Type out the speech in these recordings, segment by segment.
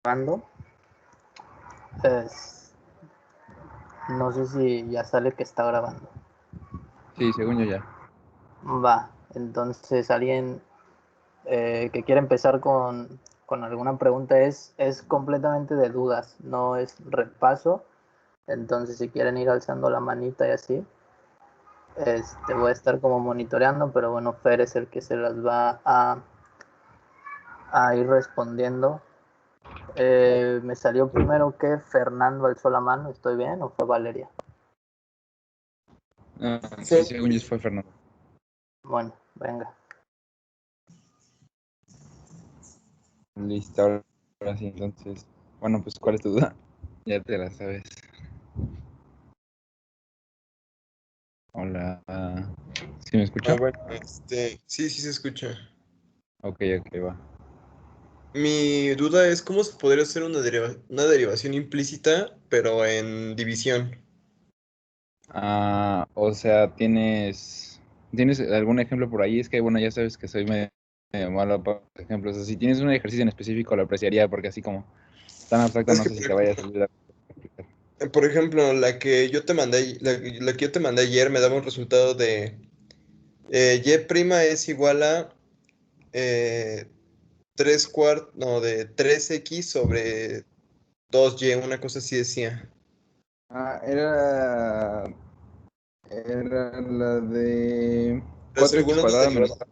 grabando. Es- no sé si ya sale que está grabando. Sí, según yo ya. Va, entonces alguien que quiera empezar con alguna pregunta es completamente de dudas, no es repaso. Entonces si quieren ir alzando la manita y así, voy a estar como monitoreando, pero bueno, Fer es el que se las va a ir respondiendo. Me salió primero que Fernando alzó la mano, ¿estoy bien? ¿O fue Valeria? Sí, según yo fue Fernando. Bueno, venga. Listo, ahora sí, entonces. Bueno, pues, ¿cuál es tu duda? Ya te la sabes. Hola. ¿Sí me escuchas? Bueno, sí se escucha. Ok, va. Mi duda es cómo se podría hacer una derivación implícita, pero en división. O sea, ¿tienes algún ejemplo por ahí? Es que, bueno, ya sabes que soy medio malo para ejemplos. O sea, si tienes un ejercicio en específico, lo apreciaría, porque así como tan abstracto, Es no que, sé si te vaya a salir a explicar. por ejemplo, la que yo te mandé, la que yo te mandé ayer me daba un resultado de y' es igual a 3 3x sobre 2y, una cosa así decía. Era la de Pero 4x según una cuadrada menos. derivada.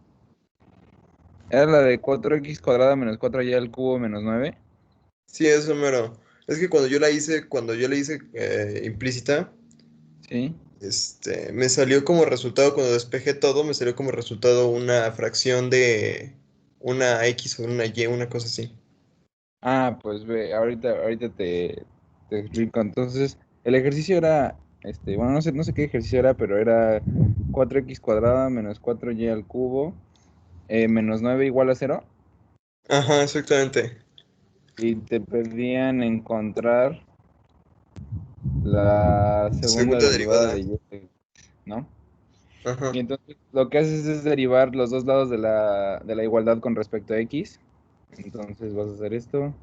Era la de 4x cuadrada menos 4y al cubo menos 9. Sí, eso mero. Es que cuando yo la hice implícita, Sí. me salió como resultado, cuando despejé todo, me salió como resultado una fracción de una X o una Y, una cosa así. Pues ve, ahorita te explico. Entonces, el ejercicio era, bueno, no sé qué ejercicio era, pero era 4x cuadrada menos 4y al cubo menos 9 igual a 0. Ajá, exactamente. Y te pedían encontrar la segunda Segunda derivada derivada. de y, ¿no? Y Ajá. entonces lo que haces es derivar los dos lados de la igualdad con respecto a x. Entonces vas a hacer esto.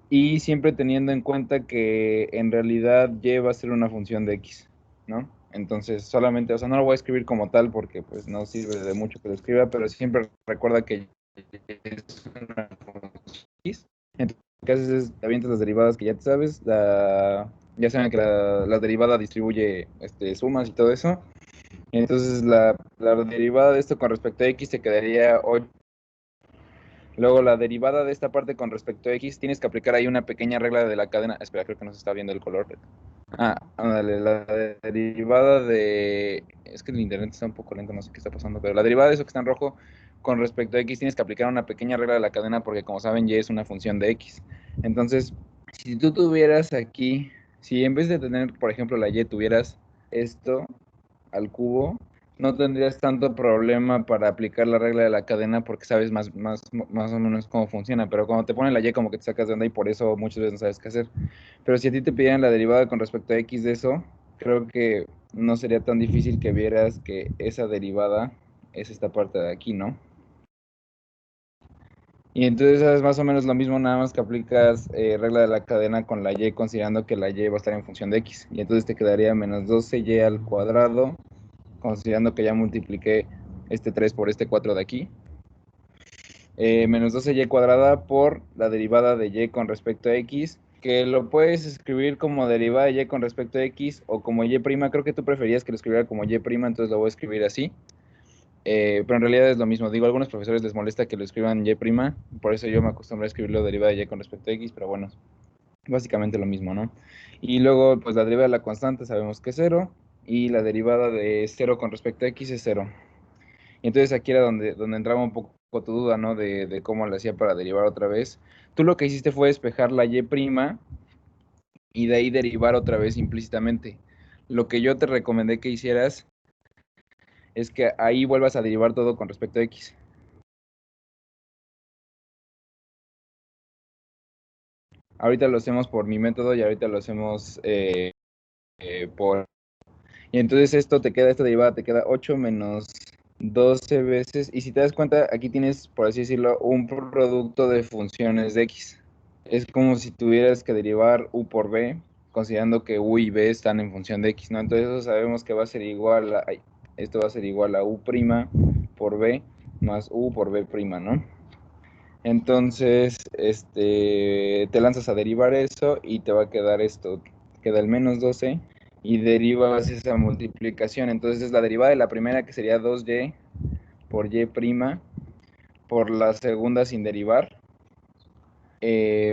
Y siempre teniendo en cuenta que en realidad y va a ser una función de x, ¿no? Entonces solamente, o sea, no lo voy a escribir como tal porque pues no sirve de mucho que lo escriba, pero siempre recuerda que es una función de x. Entonces lo que haces es, te avientas las derivadas que ya te sabes, ya saben que la derivada distribuye sumas y todo eso. Entonces la derivada de esto con respecto a x te quedaría 8. Luego la derivada de esta parte con respecto a x, tienes que aplicar ahí una pequeña regla de la cadena. Espera, creo que no se está viendo el color. Ándale, la derivada de... Es que el internet está un poco lento, no sé qué está pasando, pero la derivada de eso que está en rojo con respecto a x tienes que aplicar una pequeña regla de la cadena porque como saben y es una función de x. Entonces, si tú tuvieras aquí, si en vez de tener, por ejemplo, la y tuvieras esto al cubo, no tendrías tanto problema para aplicar la regla de la cadena porque sabes más o menos cómo funciona, pero cuando te ponen la y como que te sacas de onda y por eso muchas veces no sabes qué hacer. Pero si a ti te pidieran la derivada con respecto a x de eso, creo que no sería tan difícil que vieras que esa derivada es esta parte de aquí, ¿no? Y entonces es más o menos lo mismo, nada más que aplicas regla de la cadena con la y, considerando que la y va a estar en función de x. Y entonces te quedaría menos 12y al cuadrado, considerando que ya multipliqué este 3 por este 4 de aquí. Menos 12y cuadrada por la derivada de y con respecto a x, que lo puedes escribir como derivada de y con respecto a x o como y'. Creo que tú preferías que lo escribiera como y', entonces lo voy a escribir así. Pero en realidad es lo mismo. Digo, a algunos profesores les molesta que lo escriban y', por eso yo me acostumbré a escribirlo derivada de y con respecto a x, pero bueno, básicamente lo mismo, ¿no? Y luego, pues la derivada de la constante sabemos que es 0, y la derivada de 0 con respecto a x es 0. Y entonces aquí era donde entraba un poco tu duda, ¿no? De cómo lo hacía para derivar otra vez. Tú lo que hiciste fue despejar la y' y de ahí derivar otra vez implícitamente. Lo que yo te recomendé que hicieras es que ahí vuelvas a derivar todo con respecto a x. Ahorita lo hacemos por mi método y ahorita lo hacemos por... Y entonces esta derivada te queda 8 menos 12 veces, y si te das cuenta, aquí tienes, por así decirlo, un producto de funciones de X. Es como si tuvieras que derivar U por B, considerando que U y B están en función de X, ¿no? Entonces eso sabemos que va a ser igual a, esto va a ser igual a U' por B más U por B', ¿no? Entonces, te lanzas a derivar eso y te va a quedar esto, queda el menos 12 y derivas esa multiplicación. Entonces es la derivada de la primera, que sería 2y por y' por la segunda sin derivar,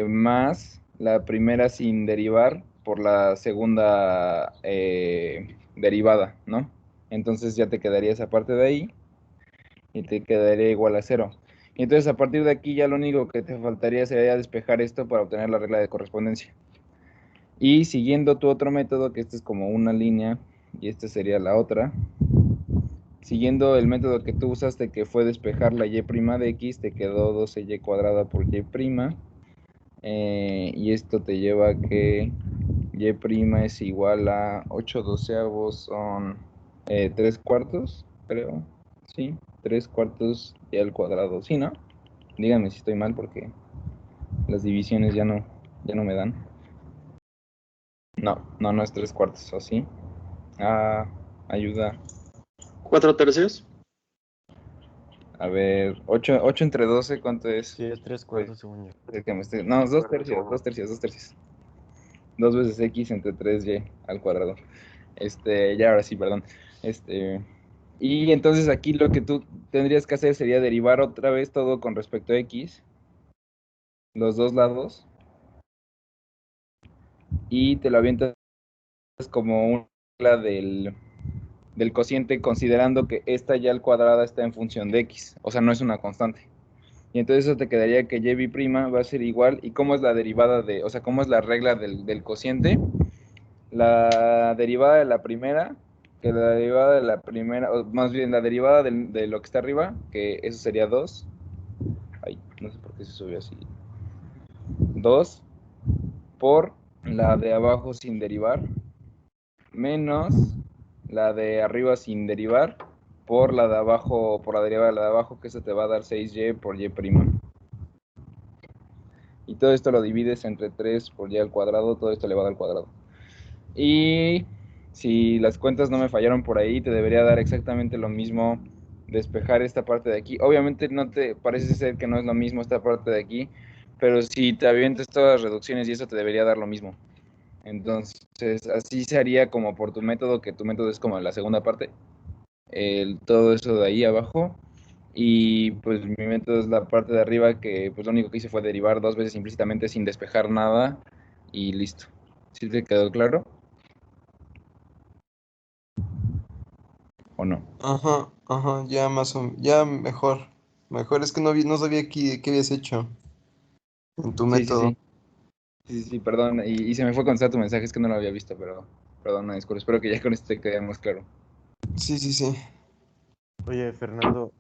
más la primera sin derivar por la segunda derivada, ¿no? Entonces ya te quedaría esa parte de ahí y te quedaría igual a 0. Y entonces a partir de aquí ya lo único que te faltaría sería despejar esto para obtener la regla de correspondencia. Y siguiendo tu otro método, que este es como una línea y esta sería la otra, siguiendo el método que tú usaste, que fue despejar la y' de x, te quedó 12y cuadrada por y', y esto te lleva a que y' es igual a 8 doceavos, son 3 cuartos, creo, sí, 3 cuartos y al cuadrado, sí, ¿no? Díganme si estoy mal porque las divisiones ya no me dan. No es 3 cuartos, ¿o sí? Ayuda. 4/3. A ver, 8 entre 12, ¿cuánto es? Sí, es 3/4 según yo. No, 2 tercios. 2 veces x entre 3y al cuadrado. Ya ahora sí, perdón. Y entonces aquí lo que tú tendrías que hacer sería derivar otra vez todo con respecto a x, los dos lados, y te lo avientas como una regla del cociente, considerando que esta y al cuadrada está en función de x, o sea, no es una constante. Y entonces eso te quedaría que y' va a ser igual. ¿Y cómo es la derivada o sea, cómo es la regla del cociente? La derivada de la primera, o más bien la derivada de lo que está arriba, que eso sería 2. Ay, no sé por qué se subió así. 2 por la de abajo sin derivar, menos la de arriba sin derivar, por la de abajo, por la derivada de la de abajo, que eso te va a dar 6y por y'. Y todo esto lo divides entre 3 por y al cuadrado, todo esto elevado al cuadrado. Y si las cuentas no me fallaron por ahí, te debería dar exactamente lo mismo despejar esta parte de aquí. Obviamente no te parece ser que no es lo mismo esta parte de aquí, pero si te avientas todas las reducciones y eso te debería dar lo mismo. Entonces así se haría como por tu método, que tu método es como la segunda parte, todo eso de ahí abajo. Y pues mi método es la parte de arriba, que pues lo único que hice fue derivar 2 veces implícitamente sin despejar nada y listo. ¿Sí te quedó claro? ¿O no? Ajá, ya ya mejor. Mejor es que no sabía qué habías hecho en tu método. Sí, perdón. Y se me fue contestar tu mensaje, es que no lo había visto, pero perdón, me disculpo. Espero que ya con esto te quede más claro. Sí. Oye, Fernando,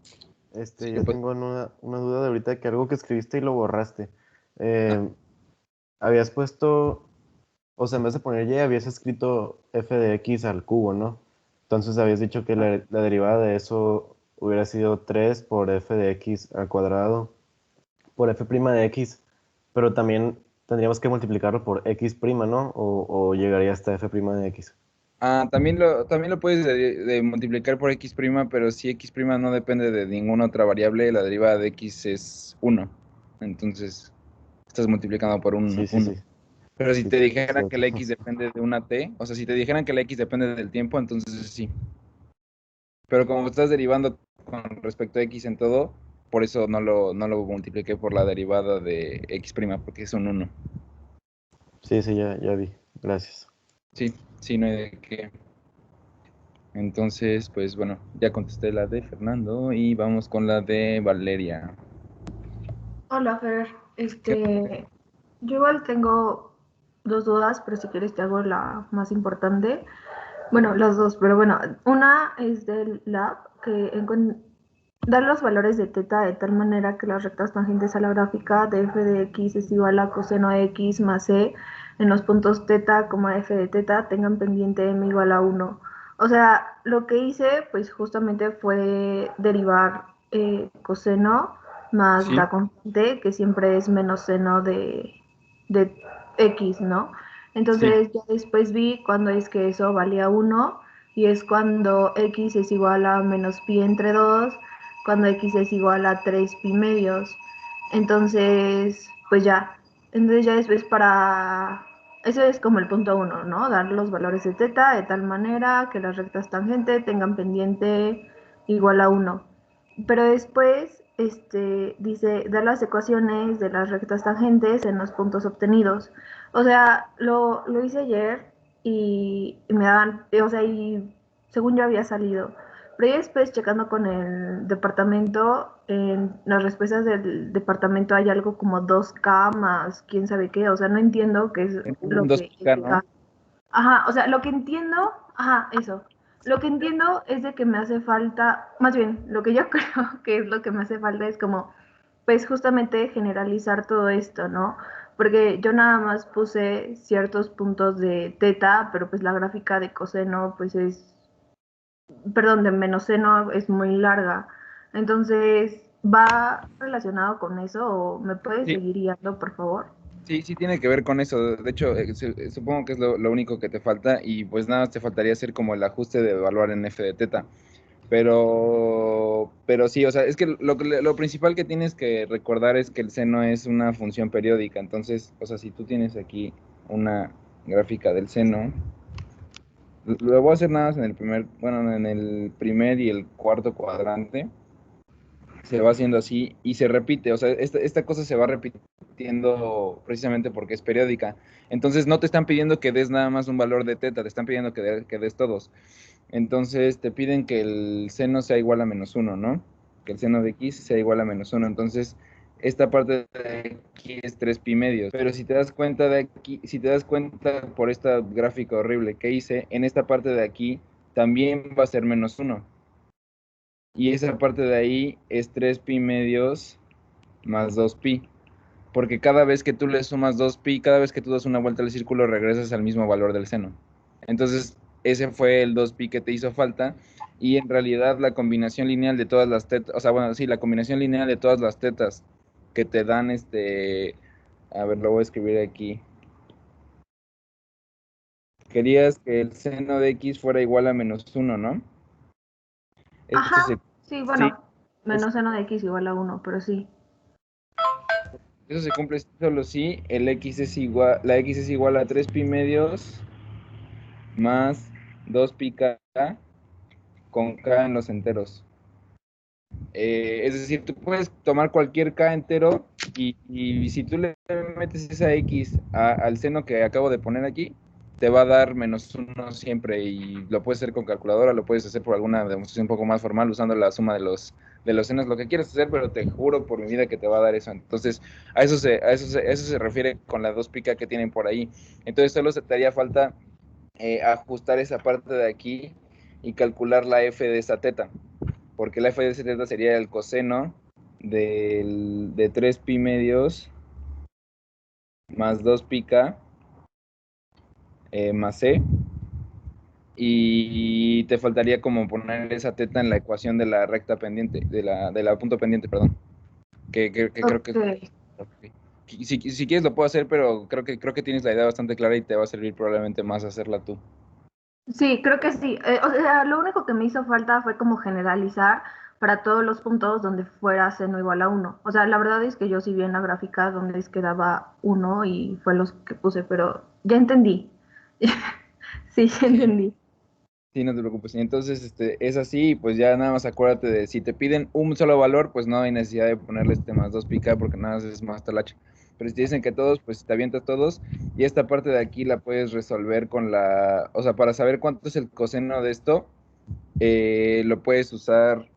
Sí, yo pues, tengo una duda de ahorita que algo que escribiste y lo borraste. Habías puesto, o sea, en vez de poner y, habías escrito f de x al cubo, ¿no? Entonces habías dicho que la derivada de eso hubiera sido 3 por f de x al cuadrado por f' de x, pero también tendríamos que multiplicarlo por x', ¿no? O llegaría hasta f' de x. también lo puedes de multiplicar por x', pero si x' no depende de ninguna otra variable, la derivada de x es 1. Entonces, estás multiplicando por un Sí. 1. Pero si Sí, te dijeran que cierto. la x depende de una t, o sea, si te dijeran que la x depende del tiempo, entonces sí. Pero como estás derivando con respecto a x en todo, por eso no lo multipliqué por la derivada de x', porque es un 1. Sí, ya vi. Gracias. Sí, no hay de qué. Entonces, pues bueno, ya contesté la de Fernando y vamos con la de Valeria. Hola, Fer. ¿Qué? Yo igual tengo dos dudas, pero si quieres te hago la más importante. Bueno, las dos, pero bueno, una es del lab, que da los valores de teta de tal manera que las rectas tangentes a la gráfica de f de x es igual a coseno de x más c en los puntos teta, f de teta tengan pendiente m igual a 1. O sea, lo que hice, pues justamente fue derivar coseno más Sí, la constante, que siempre es menos seno de x, ¿no? sí. Entonces ya después vi cuando es que eso valía 1 y es cuando x es igual a menos pi entre 2, cuando x es igual a 3 pi medios. Entonces, pues ya. Entonces ya después para ese es como el punto uno, ¿no? Dar los valores de teta de tal manera que las rectas tangente tengan pendiente igual a uno. Pero después, dice, dar las ecuaciones de las rectas tangentes en los puntos obtenidos. O sea, lo hice ayer y me daban, o sea, y según yo había salido. Pero ya después, checando con el departamento, en las respuestas del departamento hay algo como 2K más quién sabe qué, o sea, no entiendo qué es En lo dos que es pk, ¿no? K. Ajá, o sea, lo que entiendo, ajá, eso. Lo que entiendo es de que me hace falta, más bien, lo que yo creo que es lo que me hace falta es como, pues justamente generalizar todo esto, ¿no? Porque yo nada más puse ciertos puntos de teta, pero pues la gráfica de coseno, pues es perdón, de menos seno es muy larga. Entonces, ¿va relacionado con eso o me puedes Sí, seguir guiando, por favor? sí, sí tiene que ver con eso. De hecho, supongo que es lo único que te falta y pues nada, te faltaría hacer como el ajuste de evaluar en f de teta. Pero sí, o sea, es que lo principal que tienes que recordar es que el seno es una función periódica. Entonces, o sea, si tú tienes aquí una gráfica del seno, lo voy a hacer nada más en el primer, bueno, en el primer y el cuarto cuadrante. Se va haciendo así y se repite, o sea, esta cosa se va repitiendo precisamente porque es periódica. Entonces no te están pidiendo que des nada más un valor de teta, te están pidiendo que des todos. Entonces te piden que el seno sea igual a -1, ¿no? Que el seno de x sea igual a -1. Entonces esta parte de aquí es 3 pi medios. Pero si te das cuenta de aquí, si te das cuenta por esta gráfica horrible que hice, en esta parte de aquí también va a ser -1. Y esa parte de ahí es 3 pi medios más 2 pi. Porque cada vez que tú le sumas 2 pi, cada vez que tú das una vuelta al círculo, regresas al mismo valor del seno. Entonces, ese fue el 2 pi que te hizo falta. Y en realidad la combinación lineal de todas las tetas, o sea, bueno, sí, la combinación lineal de todas las tetas que te dan a ver, lo voy a escribir aquí. Querías que el seno de x fuera igual a -1, ¿no? Eso Ajá, se, sí, sí, bueno, es- menos seno de x igual a uno, pero sí. Eso se cumple solo si la x es igual a 3 pi medios más 2 pi k con k en los enteros. Es decir, tú puedes tomar cualquier k entero y si tú le metes esa x al seno que acabo de poner aquí, te va a dar -1 siempre y lo puedes hacer con calculadora, lo puedes hacer por alguna demostración un poco más formal usando la suma de los senos, lo que quieras hacer, pero te juro por mi vida que te va a dar eso. Entonces, eso se refiere con la 2 pica que tienen por ahí. Entonces, solo se te haría falta ajustar esa parte de aquí y calcular la f de esa teta, porque la f de esa teta sería el coseno de 3 pi medios más 2 pi k más c, y te faltaría como poner esa teta en la ecuación de la recta pendiente, de la punto pendiente, perdón, que creo que Ok. es... Si quieres lo puedo hacer, pero creo que tienes la idea bastante clara y te va a servir probablemente más hacerla tú. Sí, creo que sí. O sea, lo único que me hizo falta fue como generalizar para todos los puntos donde fuera seno igual a uno. O sea, la verdad es que yo sí vi en la gráfica donde es que daba uno y fue los que puse, pero ya entendí. Sí, ya Sí. entendí. Sí, no te preocupes. Y entonces, es así, pues ya nada más acuérdate de si te piden un solo valor, pues no hay necesidad de ponerle más 2 pica porque nada más es más talacha. Pero si te dicen que todos, pues te avientas todos. Y esta parte de aquí la puedes resolver o sea, para saber cuánto es el coseno de esto, lo puedes usar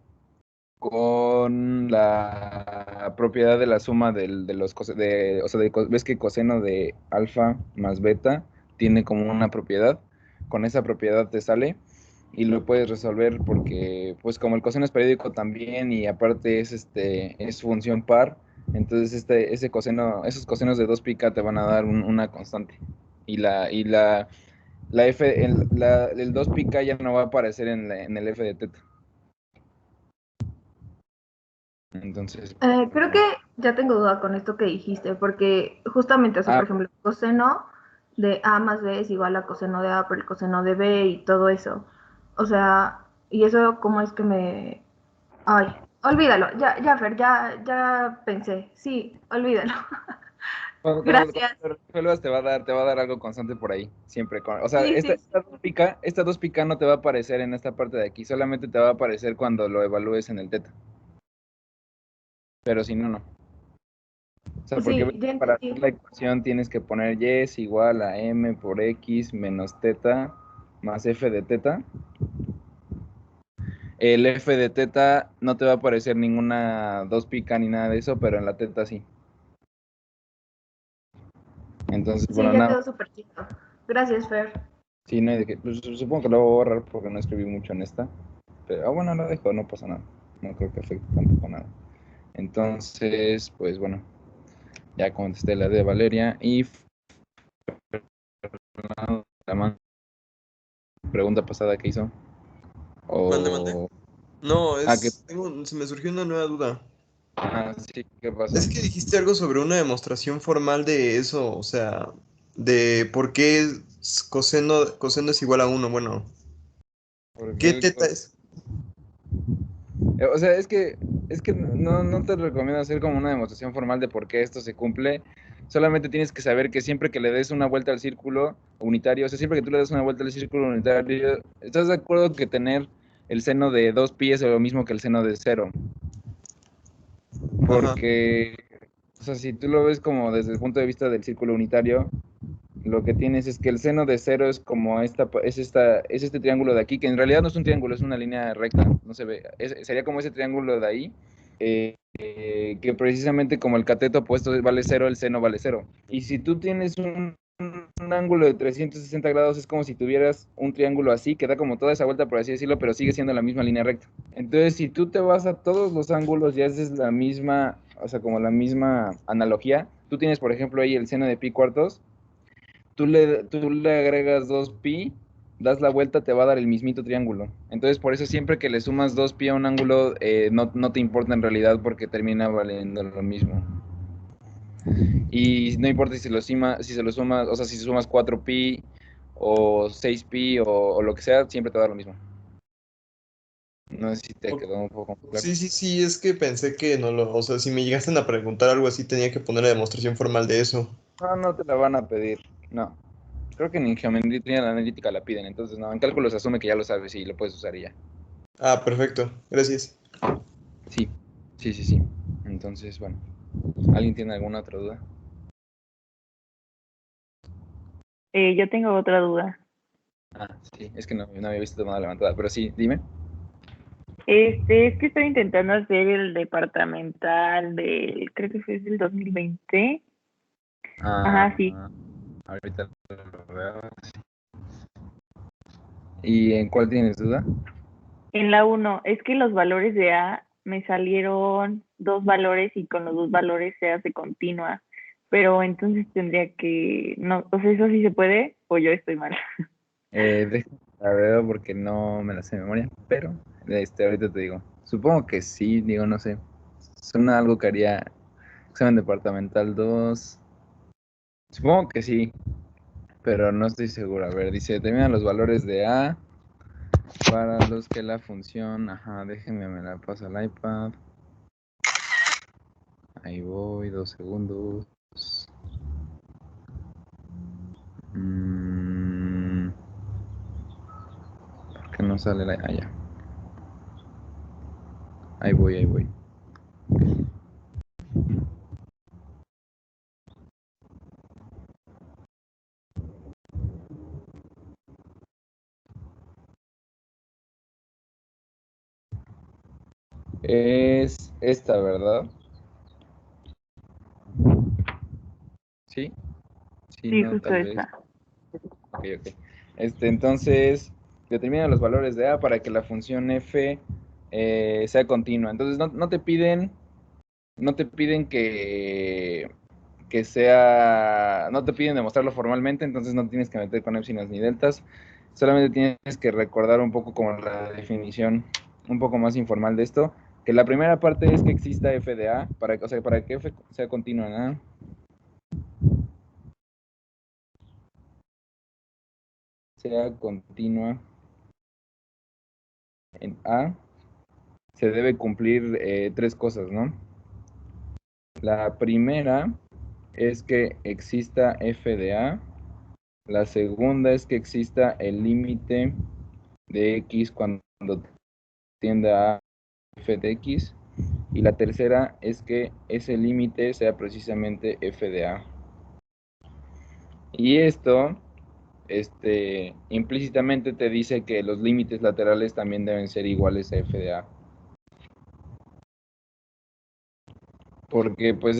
con la propiedad de la suma de los o sea, ves que coseno de alfa más beta tiene como una propiedad, con esa propiedad te sale y lo puedes resolver porque pues como el coseno es periódico también y aparte es función par, entonces esos cosenos de 2 pica te van a dar una constante y el 2πk ya no va a aparecer en el f de teta. Entonces, Creo que ya tengo duda con esto que dijiste, porque justamente, o sea, por ejemplo, coseno de A más B es igual a coseno de A por el coseno de B y todo eso. O sea, y eso cómo es que me... Ay, olvídalo, ya, Fer, ya pensé. Sí, olvídalo. cuando Gracias. lo resuelvas te va a dar algo constante por ahí, siempre. O sea, Sí, sí, esta 2πk no te va a aparecer en esta parte de aquí, solamente te va a aparecer cuando lo evalúes en el teta. Pero si no, no. O sea, porque sí, ya para hacer entendí. la ecuación tienes que poner y es igual a m por x menos teta más f de teta. El f de teta no te va a aparecer ninguna 2πk ni nada de eso, pero en la teta sí. Entonces, Sí, bueno, ya nada. quedó súper chido. Gracias, Fer. Sí, no hay de qué. Pues, supongo que lo voy a borrar porque no escribí mucho en esta. Pero bueno, lo dejo, no pasa nada. No creo que afecte tampoco nada. Entonces, pues bueno, ya contesté la de Valeria y la pregunta pasada que hizo. Mande. No, Que se me surgió una nueva duda. sí, ¿qué pasó? Es que dijiste algo sobre una demostración formal de eso, o sea, de por qué coseno es igual a uno. Bueno, Porque ¿qué teta es? o sea, es que no te recomiendo hacer como una demostración formal de por qué esto se cumple. Solamente tienes que saber que siempre que le des una vuelta al círculo unitario, o sea, siempre que tú le des una vuelta al círculo unitario, ¿estás de acuerdo que tener el seno de 2π es lo mismo que el seno de 0? Ajá. Porque, o sea, si tú lo ves como desde el punto de vista del círculo unitario, lo que tienes es que el seno de 0 es como es este triángulo de aquí, que en realidad no es un triángulo, es una línea recta, no se ve, sería como ese triángulo de ahí, que precisamente como el cateto opuesto vale 0, el seno vale 0. Y si tú tienes un ángulo de 360 grados, es como si tuvieras un triángulo así, que da como toda esa vuelta, por así decirlo, pero sigue siendo la misma línea recta. Entonces, si tú te vas a todos los ángulos y haces la misma, o sea, como la misma analogía, tú tienes, por ejemplo, ahí el seno de pi cuartos, tú le agregas 2π, das la vuelta, te va a dar el mismito triángulo. Entonces, por eso siempre que le sumas 2π a un ángulo, no te importa en realidad porque termina valiendo lo mismo. Y no importa si se lo sumas, o sea, si sumas 4π o 6π o lo que sea, siempre te va a dar lo mismo. No sé si te O- quedó un poco claro. Sí, es que pensé que no o sea, si me llegasen a preguntar algo así, tenía que poner la demostración formal de eso. No te la van a pedir, no. Creo que ni en geometría analítica la piden, entonces no, en cálculo se asume que ya lo sabes y lo puedes usar y ya. Ah, perfecto, gracias. Sí, sí. Entonces, bueno, ¿alguien tiene alguna otra duda? Yo tengo otra duda. Sí, es que no había visto tomada levantada, pero sí, dime. Es que estoy intentando hacer el departamental creo que fue del 2020. Ajá, sí. Ahorita lo veo. ¿Y en cuál tienes duda? En la 1, es que los valores de A me salieron 2 valores y con los 2 valores se hace continua. Pero entonces tendría que, no, o sea, ¿eso sí se puede o yo estoy mal? La veo porque no me la sé de memoria, pero ahorita te digo. Supongo que sí, digo, no sé. Suena algo que haría examen departamental 2. Supongo que sí, pero no estoy seguro. A ver, dice, determina los valores de A para los que la función... Ajá, déjenme, me la paso al iPad. Ahí voy, 2 segundos. ¿Por qué no sale la...? Ya. Ahí voy. Es esta, ¿verdad? ¿Sí? Sí, Sí, no, justo tal vez. esta. Ok. Entonces, determina los valores de A para que la función f sea continua. Entonces, no te piden que sea, no te piden demostrarlo formalmente, entonces no tienes que meter con epsilons ni deltas, solamente tienes que recordar un poco como la definición un poco más informal de esto, que la primera parte es que exista f de a, o sea, para que f sea continua en a, sea continua en a, se debe cumplir 3 cosas, ¿no? La primera es que exista f de a, la segunda es que exista el límite de x cuando tienda a f de x, y la tercera es que ese límite sea precisamente f de a. Y esto implícitamente te dice que los límites laterales también deben ser iguales a f de a. Porque pues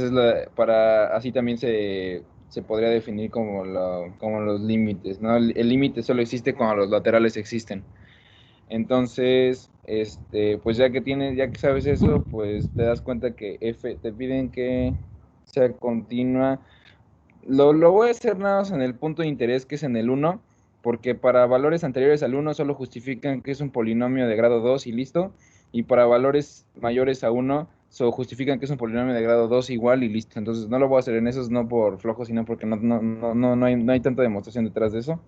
así también se podría definir como los límites, ¿no? El límite solo existe cuando los laterales existen. Entonces, pues ya que sabes eso, pues te das cuenta que te piden que sea continua. Lo voy a hacer nada más en el punto de interés, que es en el 1, porque para valores anteriores al 1 solo justifican que es un polinomio de grado 2 y listo, y para valores mayores a 1 solo justifican que es un polinomio de grado 2 igual y listo. Entonces no lo voy a hacer en esos, no por flojo, sino porque no hay tanta demostración detrás de eso.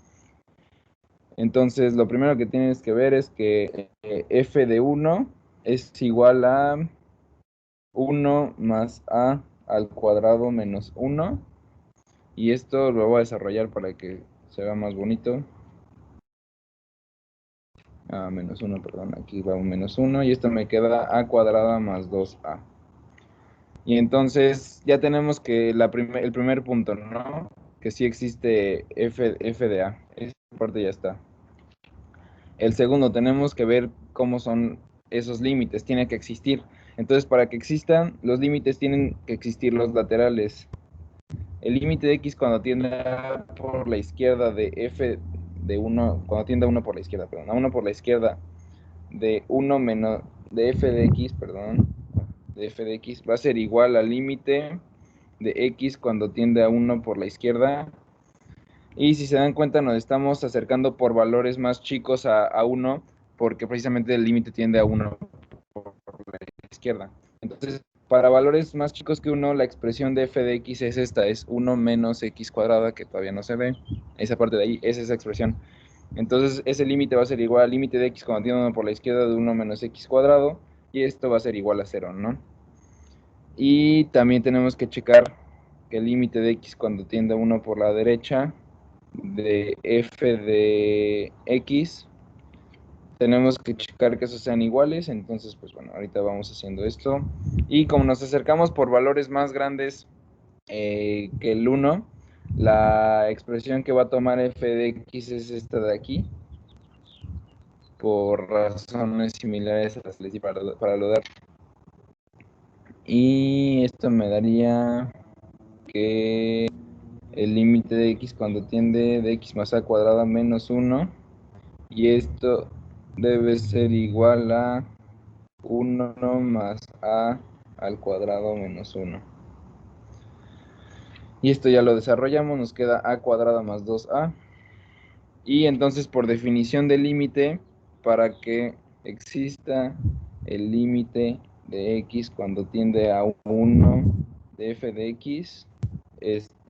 Entonces, lo primero que tienes que ver es que f de 1 es igual a 1 más a al cuadrado menos 1. Y esto lo voy a desarrollar para que se vea más bonito. Menos 1, perdón, aquí va un menos 1. Y esto me queda a cuadrada más 2a. Y entonces ya tenemos que el primer punto, ¿no? Que sí existe f de a. Esa parte ya está. El segundo, tenemos que ver cómo son esos límites, tiene que existir. Entonces, para que existan, los límites tienen que existir los laterales. El límite de x cuando tiende a por la izquierda de f de 1, cuando tiende a 1 por la izquierda, perdón, a 1 por la izquierda de 1 menos, de f de x, perdón, de f de x, va a ser igual al límite de x cuando tiende a 1 por la izquierda. Y si se dan cuenta, nos estamos acercando por valores más chicos a 1, porque precisamente el límite tiende a 1 por la izquierda. Entonces, para valores más chicos que 1, la expresión de f de x es esta, es 1 menos x cuadrada, que todavía no se ve. Esa parte de ahí es esa expresión. Entonces, ese límite va a ser igual al límite de x cuando tiende 1 por la izquierda de 1 menos x cuadrado, y esto va a ser igual a 0, ¿no? Y también tenemos que checar que el límite de x cuando tiende a 1 por la derecha de f de x, tenemos que checar que esos sean iguales. Entonces, pues bueno, ahorita vamos haciendo esto. Y como nos acercamos por valores más grandes que el 1, la expresión que va a tomar f de x es esta de aquí, por razones similares a las que les di para lo de. Y esto me daría que el límite de x cuando tiende de x más a cuadrada menos 1, y esto debe ser igual a 1 más a al cuadrado menos 1. Y esto ya lo desarrollamos, nos queda a cuadrada más 2a. Y entonces, por definición de límite, para que exista el límite de x cuando tiende a 1 de f de x,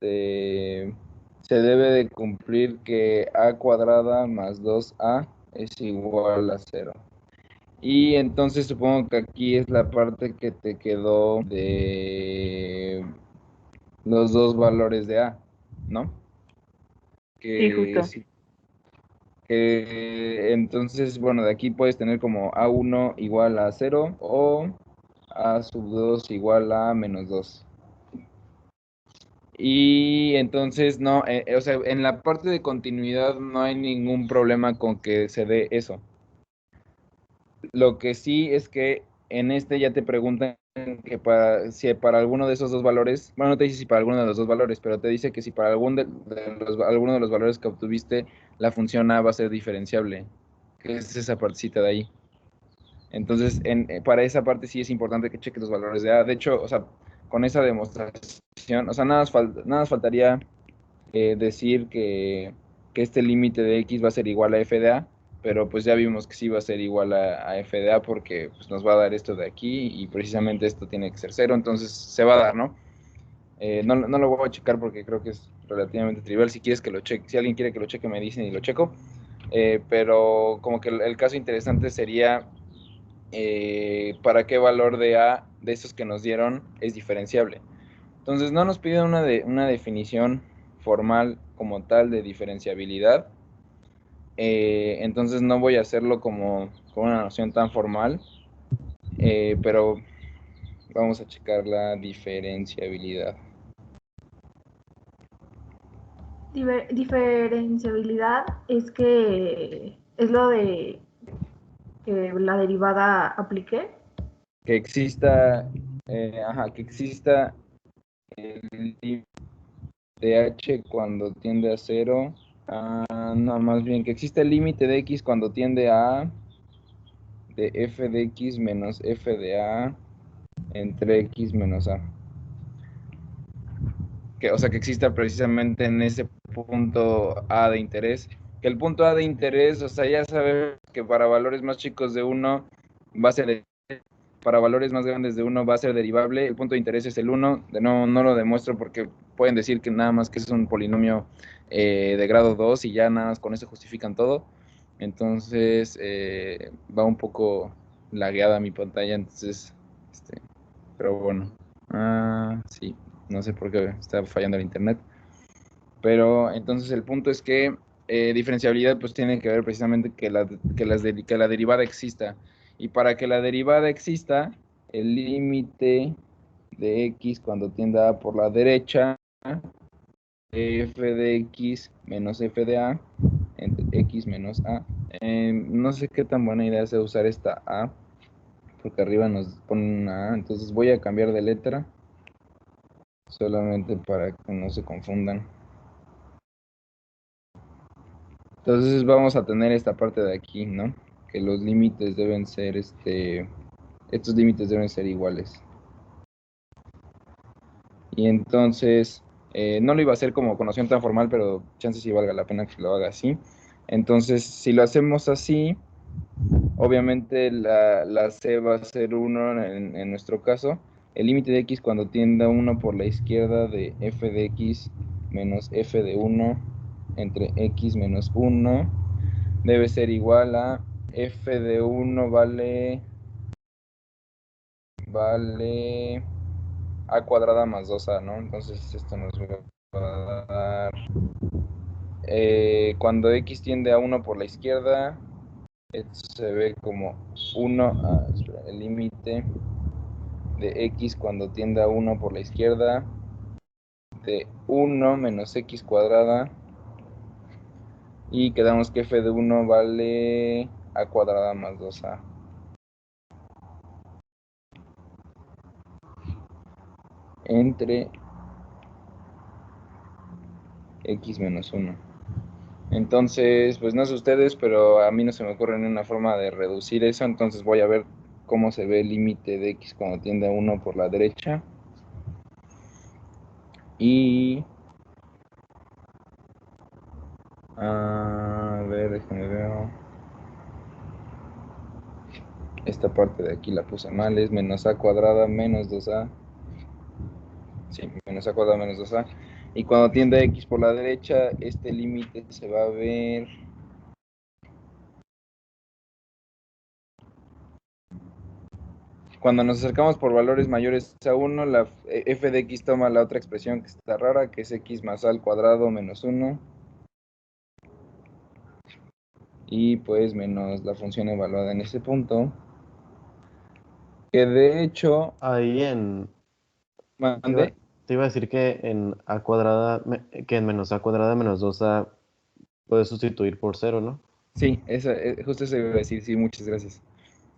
se debe de cumplir que a cuadrada más 2a es igual a 0. Y entonces supongo que aquí es la parte que te quedó de los dos valores de a, ¿no? Sí, justo. Entonces, bueno, de aquí puedes tener como a1 igual a 0 o a sub 2 igual a menos 2. Y entonces, no, o sea, en la parte de continuidad no hay ningún problema con que se dé eso. Lo que sí es que en ya te preguntan que si para alguno de esos dos valores, bueno, no te dice si para alguno de los dos valores, pero te dice que si para alguno de los valores que obtuviste, la función a va a ser diferenciable, que es esa partecita de ahí. Entonces, para esa parte sí es importante que cheques los valores de a. De hecho, o sea, con esa demostración, o sea, nada más faltaría decir que este límite de x va a ser igual a f de a, pero pues ya vimos que sí va a ser igual a f de a porque pues, nos va a dar esto de aquí y precisamente esto tiene que ser 0, entonces se va a dar, ¿no? No lo voy a checar porque creo que es relativamente trivial. Si quieres que lo cheque, si alguien quiere que lo cheque, me dicen y lo checo. Pero como que el caso interesante sería para qué valor de a de esos que nos dieron es diferenciable. Entonces no nos piden una definición formal como tal de diferenciabilidad. Entonces no voy a hacerlo como una noción tan formal, pero vamos a checar la diferenciabilidad. Diferenciabilidad es que es lo de que la derivada aplique. Que exista el límite de h cuando tiende a 0. No, más bien que exista el límite de x cuando tiende a a de f de x menos f de a entre x menos a. O sea, que exista precisamente en ese punto a de interés. Que el punto a de interés, o sea, ya sabemos que para valores más chicos de 1 va a ser, para valores más grandes de 1 va a ser derivable. El punto de interés es el 1. No lo demuestro porque pueden decir que nada más que es un polinomio de grado 2 y ya nada más con eso justifican todo. Entonces va un poco lagueada mi pantalla, entonces, pero bueno. Sí, no sé por qué está fallando el internet. Pero entonces el punto es que diferenciabilidad pues tiene que ver precisamente que la derivada exista. Y para que la derivada exista, el límite de x cuando tienda a por la derecha, f de x menos f de a, entre x menos a. No sé qué tan buena idea sea usar esta a, porque arriba nos ponen una a, entonces voy a cambiar de letra, solamente para que no se confundan. Entonces vamos a tener esta parte de aquí, ¿no? Que los límites deben ser, estos límites deben ser iguales. Y entonces, no lo iba a hacer como con noción tan formal, pero chances sí valga la pena que lo haga así. Entonces, si lo hacemos así, obviamente la c va a ser 1 en nuestro caso. El límite de x cuando tienda a 1 por la izquierda de f de x menos f de 1 entre x menos 1 debe ser igual a f de 1 vale a cuadrada más 2a, ¿no? Entonces esto nos va a dar, cuando x tiende a 1 por la izquierda, esto se ve como 1, el límite de x cuando tiende a 1 por la izquierda de 1 menos x cuadrada, y quedamos que f de 1 vale a cuadrada más 2a. Entre x menos 1. Entonces, pues no sé ustedes, pero a mí no se me ocurre ninguna forma de reducir eso, entonces voy a ver cómo se ve el límite de x cuando tiende a 1 por la derecha. Y a ver, déjenme ver. Esta parte de aquí la puse mal, es menos a cuadrada menos 2a. Sí, menos a cuadrada menos 2a. Y cuando tiende a x por la derecha, este límite se va a ver... Cuando nos acercamos por valores mayores a 1, la f de x toma la otra expresión que está rara, que es x más a al cuadrado menos 1. Y pues menos la función evaluada en ese punto. Que de hecho... Ahí en... ¿Mande? Te iba a decir que en a cuadrada, que en menos a cuadrada menos 2a puedes sustituir por 0, ¿no? Sí, justo eso iba a decir, sí, muchas gracias.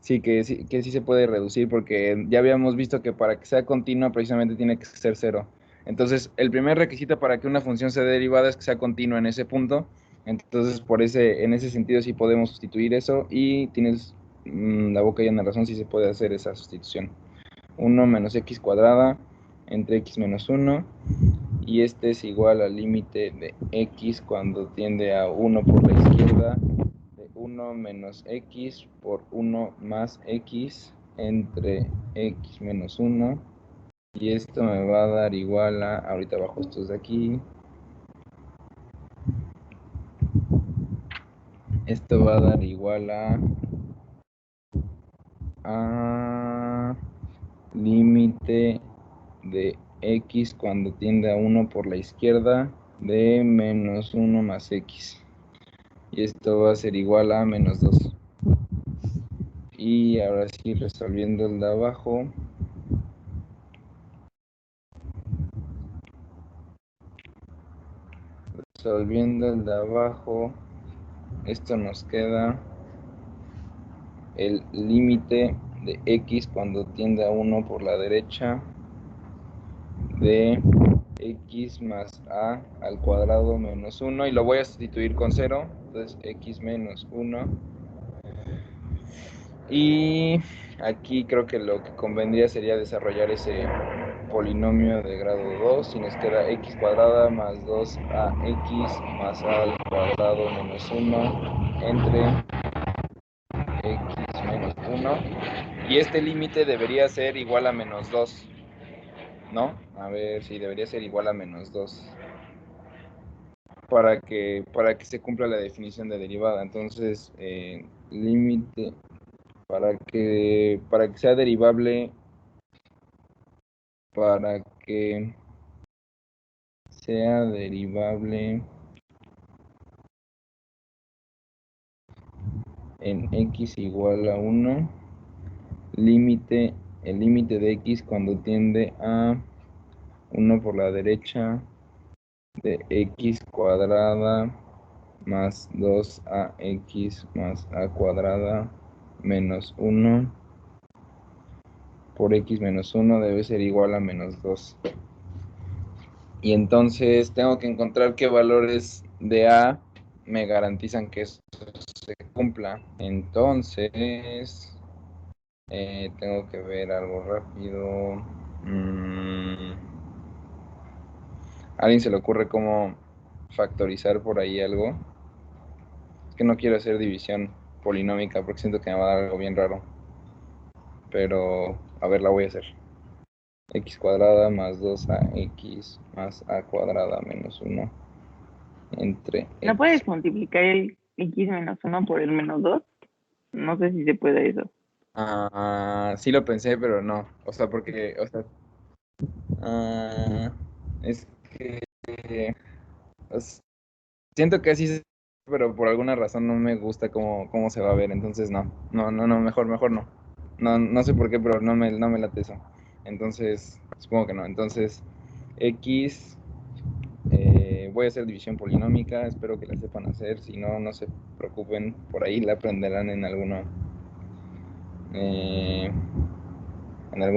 Sí, que sí se puede reducir porque ya habíamos visto que para que sea continua precisamente tiene que ser 0. Entonces, el primer requisito para que una función sea derivada es que sea continua en ese punto. Entonces, en ese sentido sí podemos sustituir eso y tienes la boca llena de razón, sí se puede hacer esa sustitución. 1 menos x cuadrada entre x menos 1, y este es igual al límite de x cuando tiende a 1 por la izquierda, de 1 menos x por 1 más x entre x menos 1, y esto me va a dar igual a, ahorita bajo estos de aquí, esto va a dar igual a límite de x cuando tiende a 1 por la izquierda de menos 1 más x, y esto va a ser igual a menos 2. Y ahora sí, resolviendo el de abajo, esto nos queda el límite de x cuando tiende a 1 por la derecha de x más a al cuadrado menos 1, y lo voy a sustituir con 0, entonces x menos 1, y aquí creo que lo que convendría sería desarrollar ese polinomio de grado 2, y nos queda x cuadrada más 2ax más a al cuadrado menos 1 entre x menos 1, y este límite debería ser igual a menos 2, ¿no? A ver, sí, debería ser igual a menos 2 para que se cumpla la definición de derivada. Entonces, límite para que sea derivable, en x igual a 1, el límite de x cuando tiende a 1 por la derecha de x cuadrada más 2ax más a cuadrada menos 1 por x menos 1 debe ser igual a menos 2. Y entonces tengo que encontrar qué valores de a me garantizan que eso se cumpla. Entonces tengo que ver algo rápido. ¿A alguien se le ocurre cómo factorizar por ahí algo? Es que no quiero hacer división polinómica porque siento que me va a dar algo bien raro. Pero, a ver, la voy a hacer. X cuadrada más 2ax más a cuadrada menos 1 entre ¿No puedes multiplicar el x menos 1 por el menos 2? No sé si se puede eso. Sí lo pensé, pero no. O sea, porque, es que siento que así se, pero por alguna razón no me gusta cómo se va a ver, entonces no, mejor no. No sé por qué, pero no me late eso. Entonces, supongo que no. Entonces, x, voy a hacer división polinómica, espero que la sepan hacer, si no, no se preocupen, por ahí la aprenderán en algún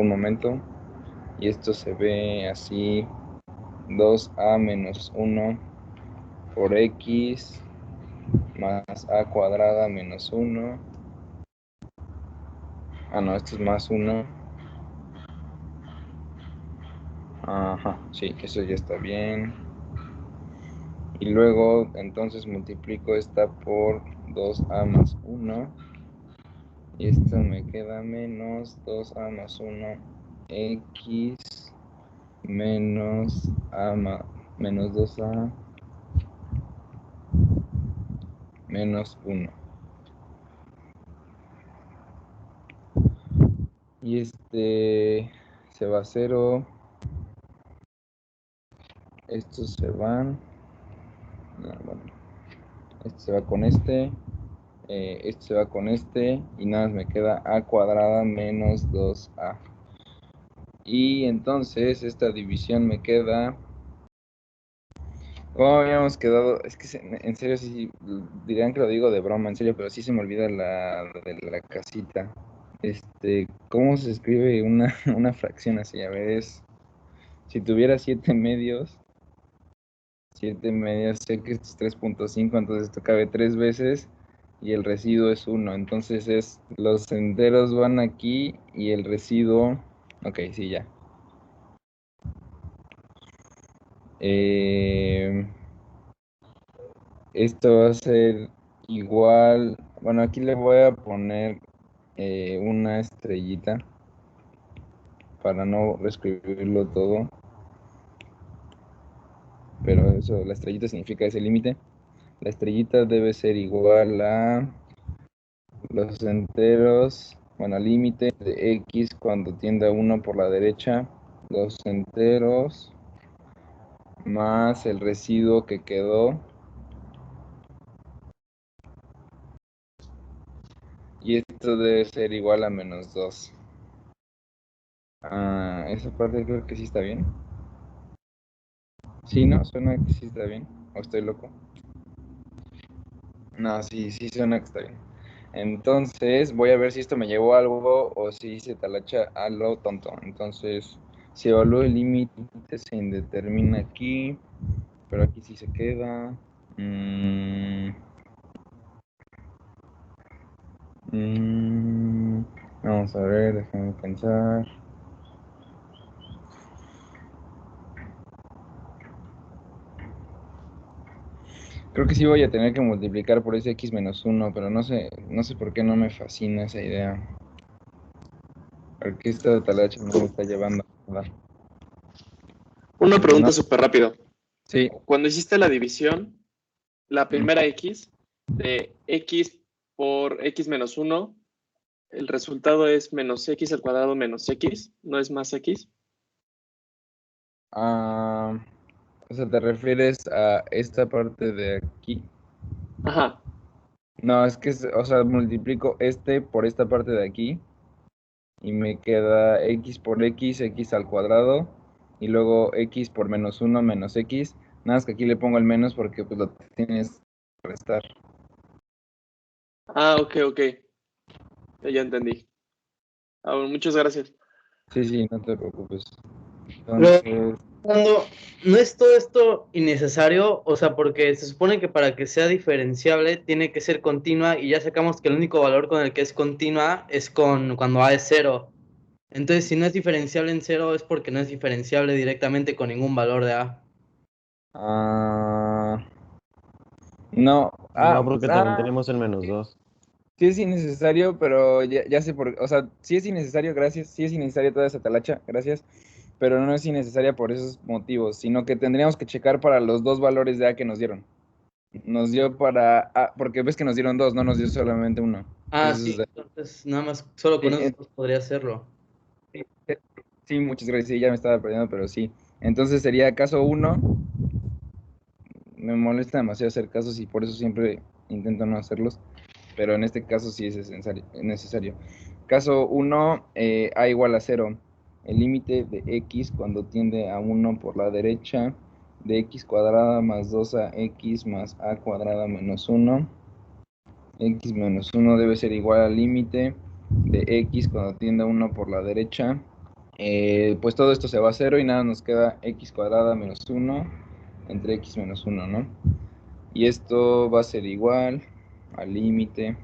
momento. Y esto se ve así, 2a menos 1 por x más a cuadrada menos 1. No, esto es más 1. Ajá, sí, eso ya está bien. Y luego, entonces multiplico esta por 2a más 1. Y esto me queda menos 2a más 1, x menos menos 2a menos 1. Y este se va a 0. Estos se van. Bueno, este se va con este se va con este, y nada más me queda a cuadrada menos 2a. Y entonces esta división me queda, ¿cómo habíamos quedado? Es que en serio sí, dirán que lo digo de broma, en serio, pero sí se me olvida de la casita. ¿Cómo se escribe una fracción así? A ver, si tuviera 7 medios, sé que esto es 3.5, entonces esto cabe 3 veces y el residuo es 1. Entonces los enteros van aquí y el residuo, ok, sí, ya. Esto va a ser igual. Bueno, aquí le voy a poner una estrellita para no reescribirlo todo. Pero eso, la estrellita significa ese límite. La estrellita debe ser igual a los enteros, bueno, límite de x cuando tiende a 1 por la derecha, los enteros más el residuo que quedó, y esto debe ser igual a menos 2. Esa parte creo que sí está bien. Sí, ¿no? Suena que sí está bien. ¿O estoy loco? No, sí suena que está bien. Entonces, voy a ver si esto me llevó a algo o si se talacha a lo tonto. Entonces, si evalúo el límite, se indetermina aquí, pero aquí sí se queda. Vamos a ver, déjame pensar. Creo que sí voy a tener que multiplicar por ese x menos 1, pero no sé por qué no me fascina esa idea. Porque esta talacha no me está llevando a nada. Una pregunta No, súper rápido. sí, Cuando hiciste la división, la primera x de x por x menos 1, el resultado es menos x al cuadrado menos x, no es más x. o sea, ¿te refieres a esta parte de aquí? Ajá. No, es que, o sea, multiplico este por esta parte de aquí y me queda x por x al cuadrado y luego x por menos 1 menos x. Nada más que aquí le pongo el menos porque pues lo tienes que restar. Ok. Ya entendí. Bueno, muchas gracias. Sí, no te preocupes. Pero, Entonces, ¿no es todo esto innecesario? O sea, porque se supone que para que sea diferenciable tiene que ser continua y ya sacamos que el único valor con el que es continua es cuando A es 0. Entonces, si no es diferenciable en 0 es porque no es diferenciable directamente con ningún valor de A. no, No, porque también tenemos el menos 2. sí es innecesario, pero ya sé por, o sea, sí es innecesario, gracias, sí es innecesaria toda esa talacha, gracias, pero no es innecesaria por esos motivos, sino que tendríamos que checar para los dos valores de A que nos dieron. Nos dio para A, porque ves que nos dieron dos, no nos dio solamente uno. Sí, Entonces, entonces nada más, solo con sí, esos dos podría hacerlo. sí, muchas gracias, sí, ya me estaba perdiendo, pero sí. Entonces sería caso 1, me molesta demasiado hacer casos y por eso siempre intento no hacerlos, pero en este caso sí es necesario. Caso 1, A igual a 0. El límite de x cuando tiende a 1 por la derecha de x cuadrada más 2ax más a cuadrada menos 1. X menos 1 debe ser igual al límite de x cuando tiende a 1 por la derecha. Pues todo esto se va a 0 y nada, nos queda x cuadrada menos 1 entre x menos 1, ¿no? Y esto va a ser igual al límite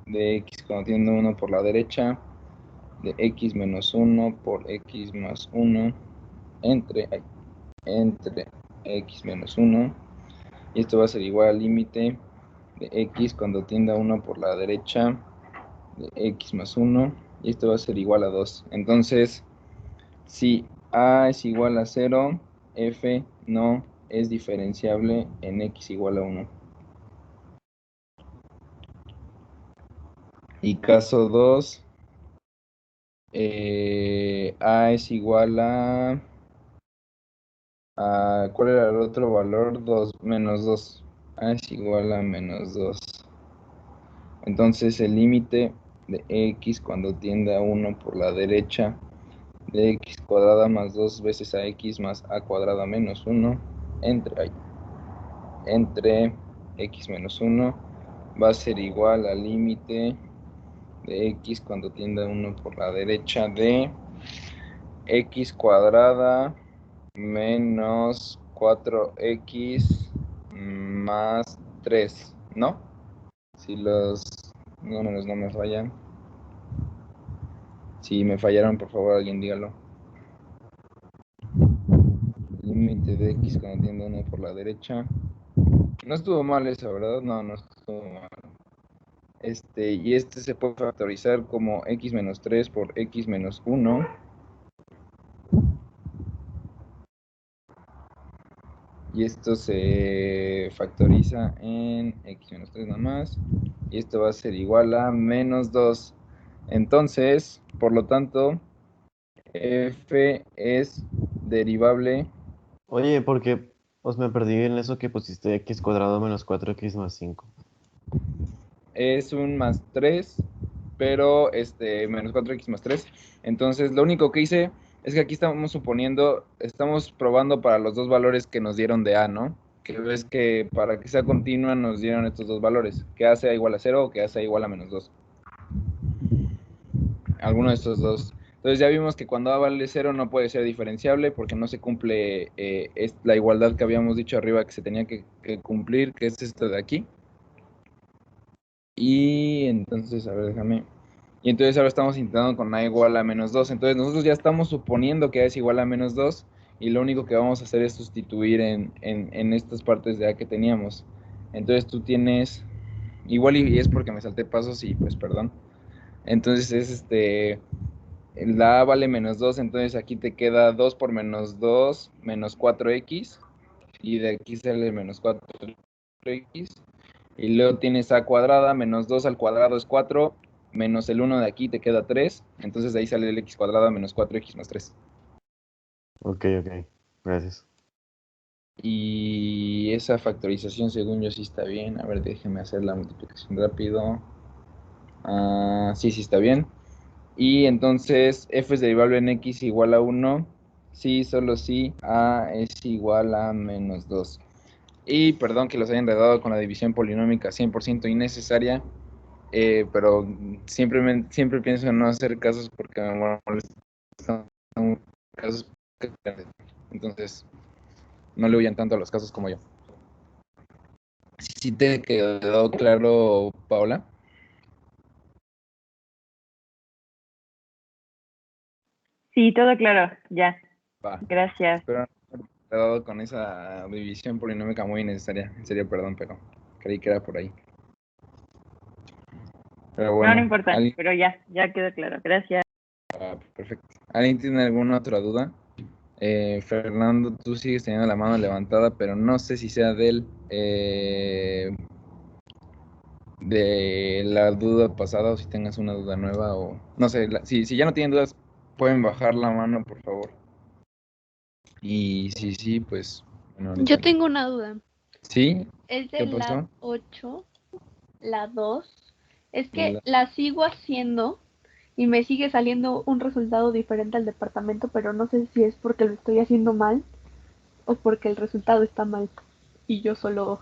de x cuando tiende a 1 por la derecha de x menos 1 por x más 1 entre x menos 1. Y esto va a ser igual al límite de x cuando tiende a 1 por la derecha de x más 1. Y esto va a ser igual a 2. Entonces, si a es igual a 0, f no es diferenciable en x igual a 1. Y caso 2, a es igual a ¿cuál era el otro valor? 2, menos 2. A es igual a menos 2. Entonces el límite de x cuando tiende a 1 por la derecha de x cuadrada más 2 veces a x más a cuadrada menos 1 entre x menos 1 va a ser igual al límite de x cuando tiende a 1 por la derecha de x cuadrada menos 4x más 3, ¿no? Si los números no me fallan. Si me fallaron, por favor, alguien dígalo. Límite de x cuando tiende 1 por la derecha. No estuvo mal esa, ¿verdad? No estuvo mal. Y este se puede factorizar como x menos 3 por x menos 1. Y esto se factoriza en x menos 3 nada más. Y esto va a ser igual a menos 2. Entonces, por lo tanto, f es derivable. Oye, porque pues me perdí en eso que pusiste x cuadrado menos 4x más 5. Es un más 3, pero menos 4x más 3. Entonces, lo único que hice es que aquí estamos probando para los dos valores que nos dieron de A, ¿no? Que ves que para que sea continua nos dieron estos dos valores, que A sea igual a 0 o que A sea igual a menos 2. Alguno de estos dos. Entonces ya vimos que cuando A vale 0 no puede ser diferenciable porque no se cumple la igualdad que habíamos dicho arriba que se tenía que cumplir, que es esto de aquí. Y entonces, a ver, déjame. Y entonces ahora estamos intentando con A igual a menos 2. Entonces nosotros ya estamos suponiendo que A es igual a menos 2. Y lo único que vamos a hacer es sustituir en estas partes de A que teníamos. Entonces tú tienes... Igual y es porque me salté pasos y pues perdón. Entonces es la A vale menos 2. Entonces aquí te queda 2 por menos 2 menos 4x. Y de aquí sale menos 4x. Y luego tienes A cuadrada, menos 2 al cuadrado es 4, menos el 1 de aquí te queda 3, entonces de ahí sale el x cuadrada menos 4x más 3. Ok, gracias. Y esa factorización según yo sí está bien. A ver, déjenme hacer la multiplicación rápido. Sí está bien. Y entonces f es derivable en x igual a 1, sí, solo si A es igual a menos 2. Y perdón que los haya enredado con la división polinómica 100% innecesaria. Pero siempre pienso en no hacer casos porque me molestan casos. Entonces, no le huyan tanto a los casos como yo. ¿Sí te quedó claro, Paola? Sí, todo claro, ya. Va. Gracias. Espero no haber quedado con esa división polinómica muy innecesaria. En serio, perdón, pero creí que era por ahí. Pero bueno, No importa, pero ya quedó claro. Gracias. Perfecto. ¿Alguien tiene alguna otra duda? Fernando, tú sigues teniendo la mano levantada, pero no sé si sea de la duda pasada o si tengas una duda nueva o no sé, si ya no tienen dudas, pueden bajar la mano, por favor. Y sí, pues bueno, Yo tengo una duda. ¿Sí? Es ¿Qué de la pasó? 8, la 2. Es que la sigo haciendo y me sigue saliendo un resultado diferente al departamento, pero no sé si es porque lo estoy haciendo mal o porque el resultado está mal y yo solo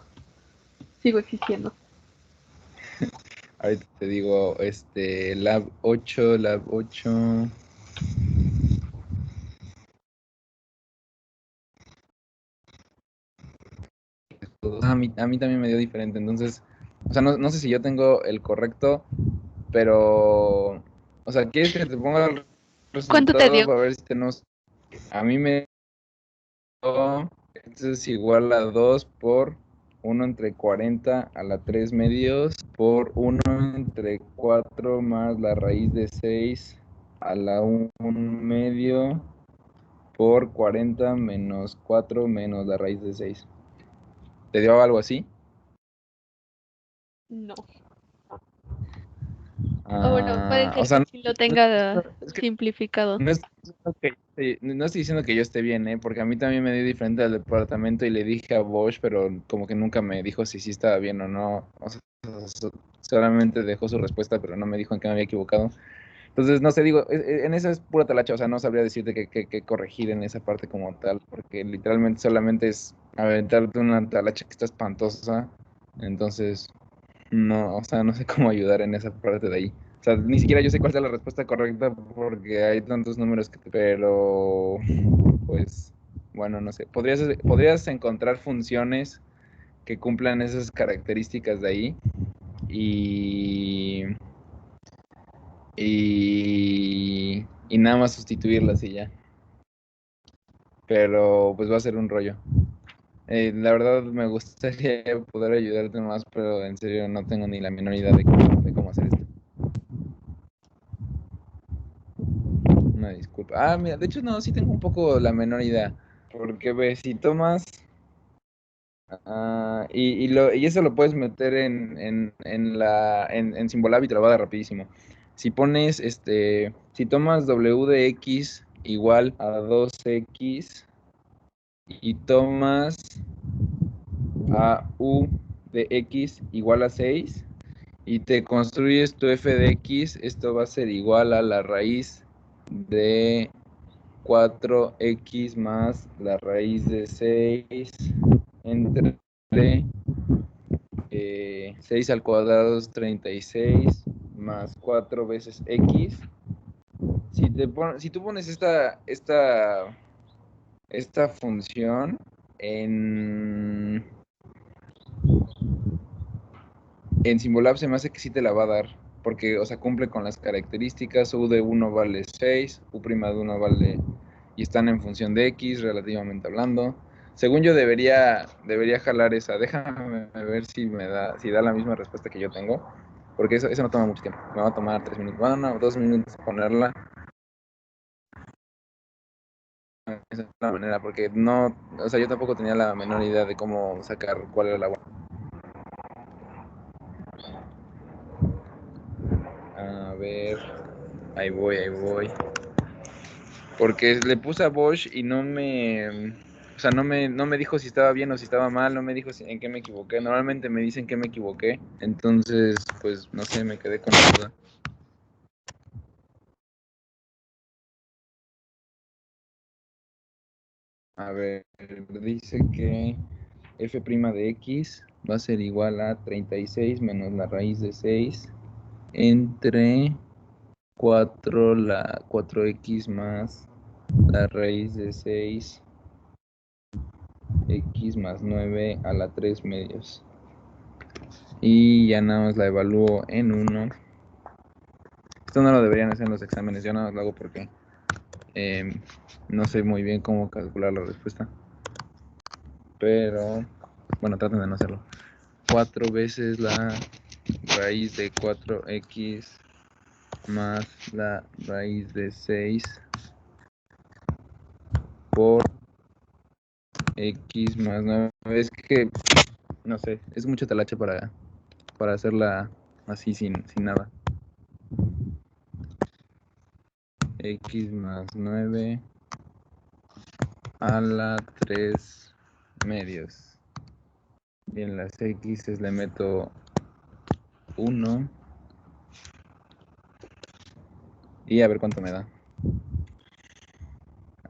sigo existiendo. Ahorita te digo, Lab 8. A mí también me dio diferente, entonces, o sea, no sé si yo tengo el correcto, pero, o sea, ¿quieres que te ponga el ¿Cuánto te resultado dio? para ver si tenemos? A mí me dio, esto es igual a 2 por 1 entre 40 a la 3 medios por 1 entre 4 más la raíz de 6 a la 1 medio por 40 menos 4 menos la raíz de 6. ¿Te dio algo así? No. Bueno, puede O ser sea, que sí lo tenga es que simplificado. no estoy diciendo que yo esté bien, porque a mí también me dio diferente al departamento y le dije a Bosch, pero como que nunca me dijo si sí estaba bien o no. O sea, solamente dejó su respuesta, pero no me dijo en qué me había equivocado. Entonces, no sé, digo, en esa es pura talacha, o sea, no sabría decirte qué corregir en esa parte como tal, porque literalmente solamente es aventarte una talacha que está espantosa. Entonces, no, o sea, no sé cómo ayudar en esa parte de ahí. O sea, ni siquiera yo sé cuál es la respuesta correcta porque hay tantos números que pero pues bueno, no sé. Podrías encontrar funciones que cumplan esas características de ahí y y nada más sustituirlas y ya. pero pues va a ser un rollo. La verdad me gustaría poder ayudarte más, pero en serio no tengo ni la menor idea de cómo hacer esto. Una disculpa. Mira, de hecho no, sí tengo un poco la menor idea. Porque ves, si tomas... y eso lo puedes meter en Symbolab y te lo va a dar rapidísimo. Si pones, si tomas w de x igual a 2x y tomas a u de x igual a 6 y te construyes tu f de x, esto va a ser igual a la raíz de 4x más la raíz de 6 entre 6 al cuadrado es 36 más 4 veces x. Si tú pones esta función en Symbolab, se me hace que sí te la va a dar, porque, o sea, cumple con las características. U de 1 vale 6, U' de 1 vale, y están en función de x, relativamente hablando. Según yo debería jalar esa. Déjame ver si da la misma respuesta que yo tengo, porque eso no toma mucho tiempo. Me va a tomar 3 minutos, bueno, no, 2 minutos ponerla. Esa es la manera, porque no, o sea, yo tampoco tenía la menor idea de cómo sacar cuál era la buena. A ver, ahí voy. Porque le puse a Bosch y no me dijo si estaba bien o si estaba mal, no me dijo en qué me equivoqué. Normalmente me dicen que me equivoqué, entonces, pues, no sé, me quedé con la duda. A ver, dice que f' de x va a ser igual a 36 menos la raíz de 6 entre 4x más la raíz de 6 x más 9 a la 3 medios. Y ya nada más la evalúo en 1. Esto no lo deberían hacer en los exámenes, yo nada más lo hago porque no sé muy bien cómo calcular la respuesta. Pero, bueno, traten de no hacerlo. 4 veces la raíz de 4x más la raíz de 6 por x más 9. Es que, no sé, es mucho talache para hacerla así sin nada. X más 9 a la 3 medios. Y en las X le meto 1 y a ver cuánto me da.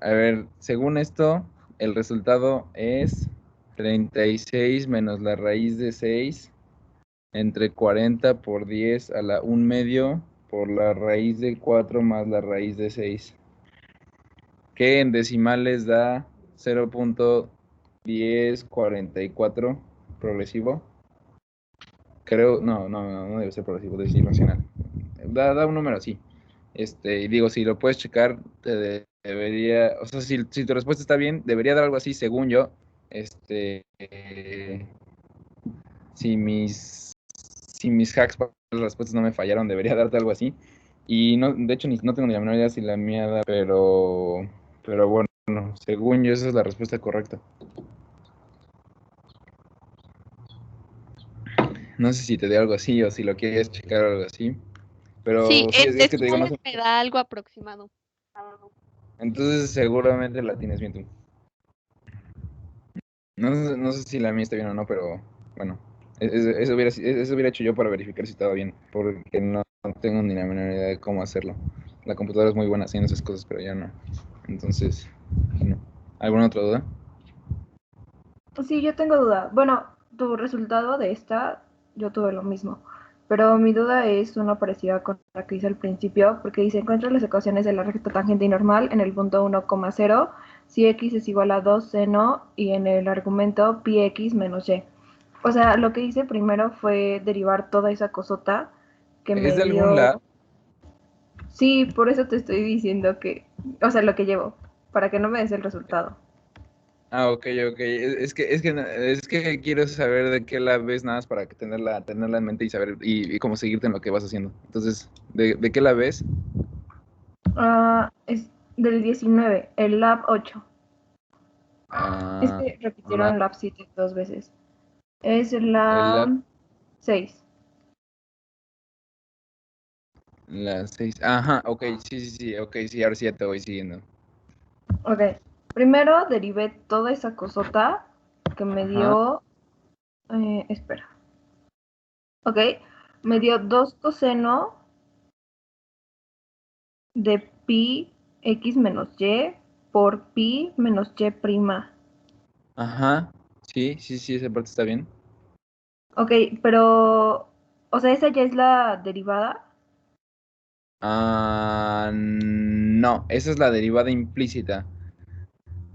A ver, según esto, el resultado es 36 menos la raíz de 6 entre 40 por 10 a la 1 medio por la raíz de 4 más la raíz de 6, que en decimales da 0.1044 progresivo. Creo, no debe ser progresivo, debe ser irracional. Da un número así. Y digo, si lo puedes checar, debería, o sea, si tu respuesta está bien, debería dar algo así, según yo. Si mis hacks para las respuestas no me fallaron, debería darte algo así. Y no, de hecho, no tengo ni la menor idea si la mía da, pero bueno, según yo, esa es la respuesta correcta. No sé si te dé algo así o si lo quieres checar o algo así. Pero Sí, sí, es que te digo, no sé. me da algo aproximado. Entonces seguramente la tienes bien tú. No sé si la mía está bien o no, pero bueno. Eso hubiera hecho yo para verificar si estaba bien, porque no tengo ni la menor idea de cómo hacerlo. La computadora es muy buena haciendo esas cosas, pero ya no. Entonces, no. ¿Alguna otra duda? Sí, yo tengo duda. Bueno, tu resultado de esta, yo tuve lo mismo. Pero mi duda es una parecida con la que hice al principio, porque dice, encuentra las ecuaciones de la recta tangente y normal en el punto 1,0, si x es igual a 2 seno y en el argumento pi x menos y. O sea, lo que hice primero fue derivar toda esa cosota que ¿Es me de algún dio... lab? Sí, por eso te estoy diciendo que, o sea, lo que llevo, para que no me des el resultado. Ah, ok. Es que quiero saber de qué la ves, nada más para que tenerla en mente y saber y cómo seguirte en lo que vas haciendo. Entonces, ¿de qué la ves? Es del 19, el Lab 8. Es Ah, que repitieron Lab 7 dos veces. Es la 6. la 6. Ajá, ok, sí, ok, sí, ahora sí ya te voy siguiendo. Ok. Primero derivé toda esa cosota que me Ajá. dio. Espera. Ok. Me dio 2 coseno de pi x menos y por pi menos y prima. Ajá, sí, esa parte está bien. Ok, pero. O sea, esa ya es la derivada. No, esa es la derivada implícita.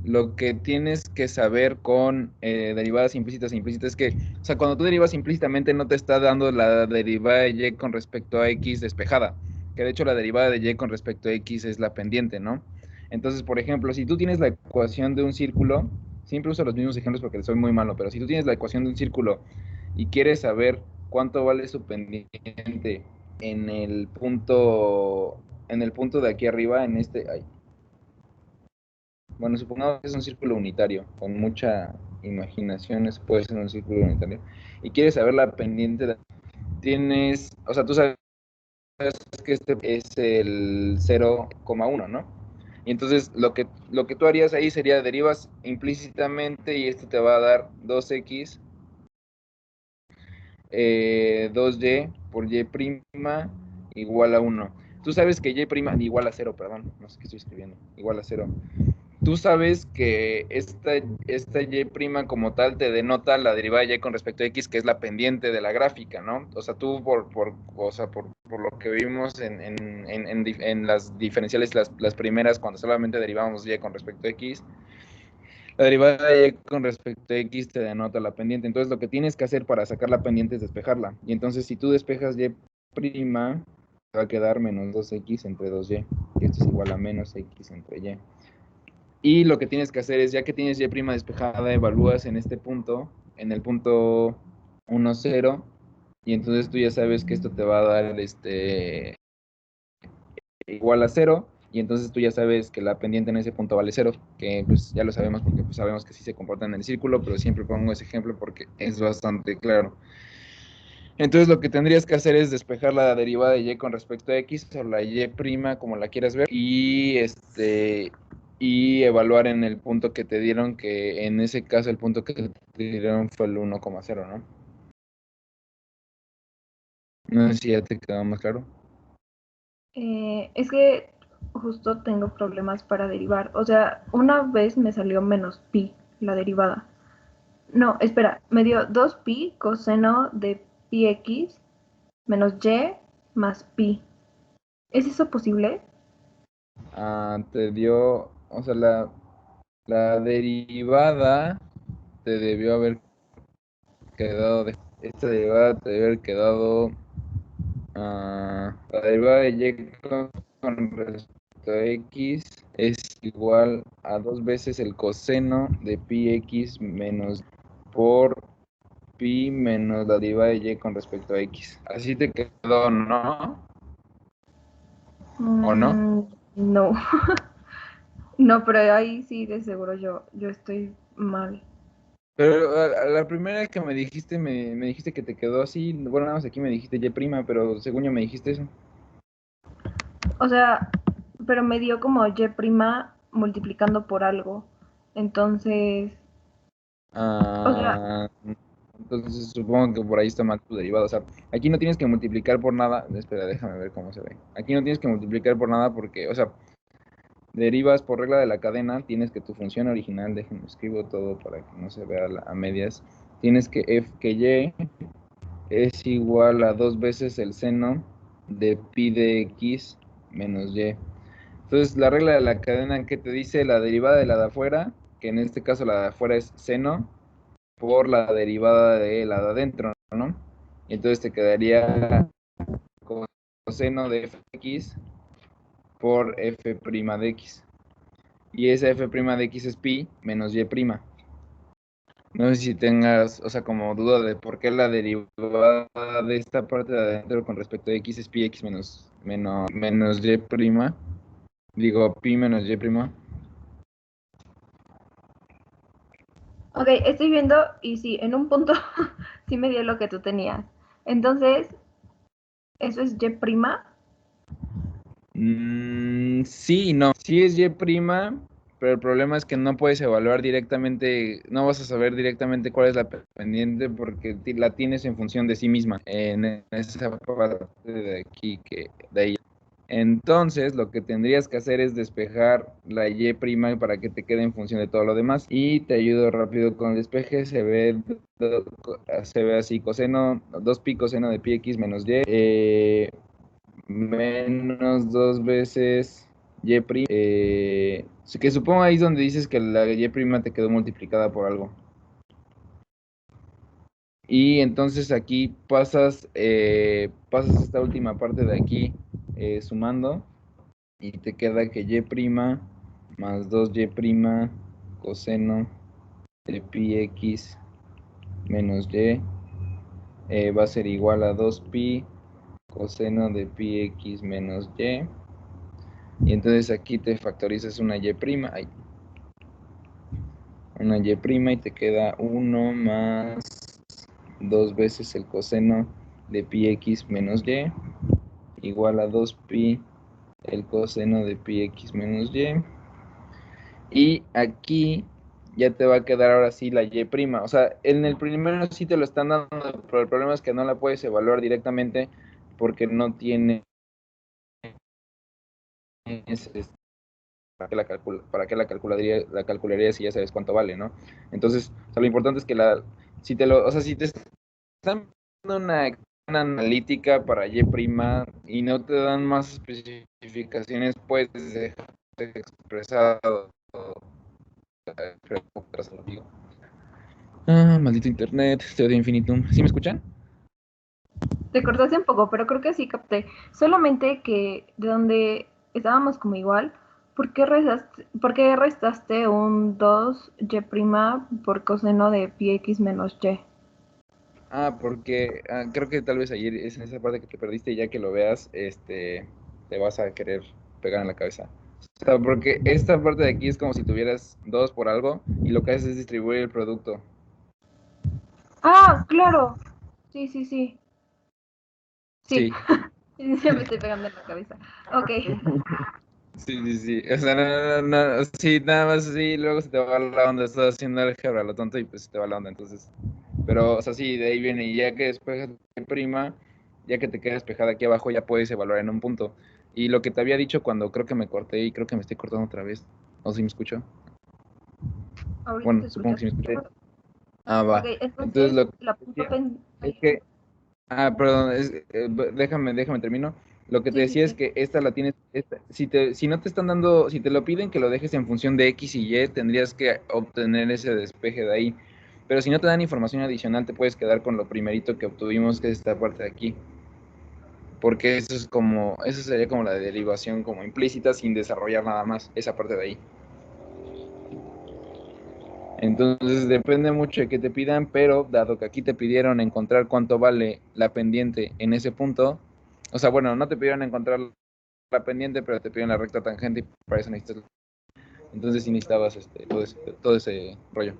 Lo que tienes que saber con derivadas implícitas e implícitas es que, o sea, cuando tú derivas implícitamente no te está dando la derivada de y con respecto a x despejada, que de hecho la derivada de y con respecto a x es la pendiente, ¿no? Entonces, por ejemplo, si tú tienes la ecuación de un círculo, siempre uso los mismos ejemplos porque soy muy malo, pero si tú tienes la ecuación de un círculo y quieres saber cuánto vale su pendiente en el punto de aquí arriba, en este, bueno, supongamos que es un círculo unitario, con mucha imaginación, puede ser un círculo unitario, y quieres saber la pendiente, o sea, tú sabes que este es el 0,1, ¿no? Y entonces lo que tú harías ahí sería derivas implícitamente y esto te va a dar 2x, 2y por y' igual a 1. Tú sabes que y' igual a 0, perdón, no sé qué estoy escribiendo, igual a 0. Tú sabes que esta y' como tal te denota la derivada de y con respecto a x, que es la pendiente de la gráfica, ¿no? O sea, tú por lo que vimos en las diferenciales, las primeras, cuando solamente derivamos y con respecto a x, la derivada de y con respecto a x te denota la pendiente. Entonces, lo que tienes que hacer para sacar la pendiente es despejarla. Y entonces, si tú despejas y', te va a quedar menos 2x entre 2y, y esto es igual a menos x entre y. Y lo que tienes que hacer es, ya que tienes y' despejada, evalúas en este punto, en el punto 1, 0, y entonces tú ya sabes que esto te va a dar igual a 0, y entonces tú ya sabes que la pendiente en ese punto vale 0, que pues ya lo sabemos porque pues, sabemos que sí se comporta en el círculo, pero siempre pongo ese ejemplo porque es bastante claro. Entonces lo que tendrías que hacer es despejar la derivada de y con respecto a x, o la y' como la quieras ver, y evaluar en el punto que te dieron, que en ese caso el punto que te dieron fue el 1,0, ¿no? No sé si ya te quedó más claro. Es que justo tengo problemas para derivar. O sea, una vez me salió menos pi la derivada. No, espera, me dio 2pi coseno de pi x menos y más pi. ¿Es eso posible? Te dio, o sea, la derivada te debió haber quedado, esta derivada te debe haber quedado, la derivada de y con respecto a x es igual a 2 veces el coseno de pi x menos por pi menos la derivada de y con respecto a x. Así te quedó, ¿no? ¿O no? No. No, pero ahí sí, de seguro yo estoy mal. Pero a la primera que me dijiste, me dijiste que te quedó así. Bueno, nada más aquí me dijiste y', pero según yo me dijiste eso. O sea, pero me dio como y prima multiplicando por algo. Entonces, o sea, Entonces supongo que por ahí está mal tu derivado. O sea, aquí no tienes que multiplicar por nada. Espera, déjame ver cómo se ve. Aquí no tienes que multiplicar por nada porque, o sea, derivas por regla de la cadena. Tienes que tu función original, déjenme escribo todo para que no se vea a medias. Tienes que y es igual a 2 veces el seno de pi de x menos y. Entonces, la regla de la cadena que te dice la derivada de la de afuera, que en este caso la de afuera es seno, por la derivada de la de adentro, ¿no? Y entonces te quedaría coseno de fx por f' de x. y esa f' de x es pi menos y'. No sé si tengas, o sea, como duda de por qué la derivada de esta parte de adentro con respecto a x es pi x menos y'. Digo, pi menos y'. Ok, estoy viendo y sí, en un punto sí me dio lo que tú tenías. Entonces, ¿eso es Y'? Sí y no. Sí es y', pero el problema es que no puedes evaluar directamente, no vas a saber directamente cuál es la pendiente porque la tienes en función de sí misma, en esa parte de aquí, de ahí. Entonces, lo que tendrías que hacer es despejar la y' para que te quede en función de todo lo demás. Y te ayudo rápido con el despeje. Se ve así, coseno, 2pi coseno de pi x menos y, menos 2 veces y'. Que supongo ahí es donde dices que la y' te quedó multiplicada por algo. Y entonces aquí pasas esta última parte de aquí sumando. Y te queda que y' más 2y' coseno de pi x menos y va a ser igual a 2pi coseno de pi x menos y. Y entonces aquí te factorizas una y', una y' y te queda 1 más 2 veces el coseno de pi x menos y igual a 2pi el coseno de pi x menos y. Y aquí ya te va a quedar ahora sí la y'. O sea, en el primero sí te lo están dando, pero el problema es que no la puedes evaluar directamente porque no tiene para qué la calcularía si ya sabes cuánto vale, ¿no? Entonces, o sea, lo importante es que si te están dando una analítica para y' y no te dan más especificaciones, puedes dejar expresado. Maldito internet, te odio infinitum. ¿Sí me escuchan? Te cortaste un poco, pero creo que sí capté. Solamente que de donde estábamos como igual, por qué restaste un 2y' por coseno de pi x menos y? Porque creo que tal vez ayer es en esa parte que te perdiste y ya que lo veas, te vas a querer pegar en la cabeza. O sea, porque esta parte de aquí es como si tuvieras 2 por algo y lo que haces es distribuir el producto. Ah, claro. Sí, sí, sí. Sí. Sí. Ya me estoy pegando en la cabeza. Ok. Sí. O sea, no, sí, nada más así, luego se te va la onda, estás haciendo álgebra lo tonto y pues se te va la onda, entonces. Pero, o sea, sí, de ahí viene, y ya que despejas prima, ya que te queda despejada aquí abajo, ya puedes evaluar en un punto. Y lo que te había dicho cuando creo que me corté y creo que me estoy cortando otra vez, no sé si me escucho. Ahorita te Bueno, supongo escuchas. que sí me escuché. Va. Ok, Entonces entonces lo que la decía punto es que, perdón, déjame termino. Lo que te Sí, sí, decía es sí. que esta la tienes, si no te están dando, si te lo piden que lo dejes en función de X y Y, tendrías que obtener ese despeje de ahí. Pero si no te dan información adicional, te puedes quedar con lo primerito que obtuvimos, que es esta parte de aquí. Porque eso sería como la derivación como implícita sin desarrollar nada más, esa parte de ahí. Entonces depende mucho de qué te pidan, pero dado que aquí te pidieron encontrar cuánto vale la pendiente en ese punto, o sea, bueno, no te pidieron encontrar la pendiente, pero te pidieron la recta tangente y para eso necesitas. Entonces sí necesitabas todo ese rollo.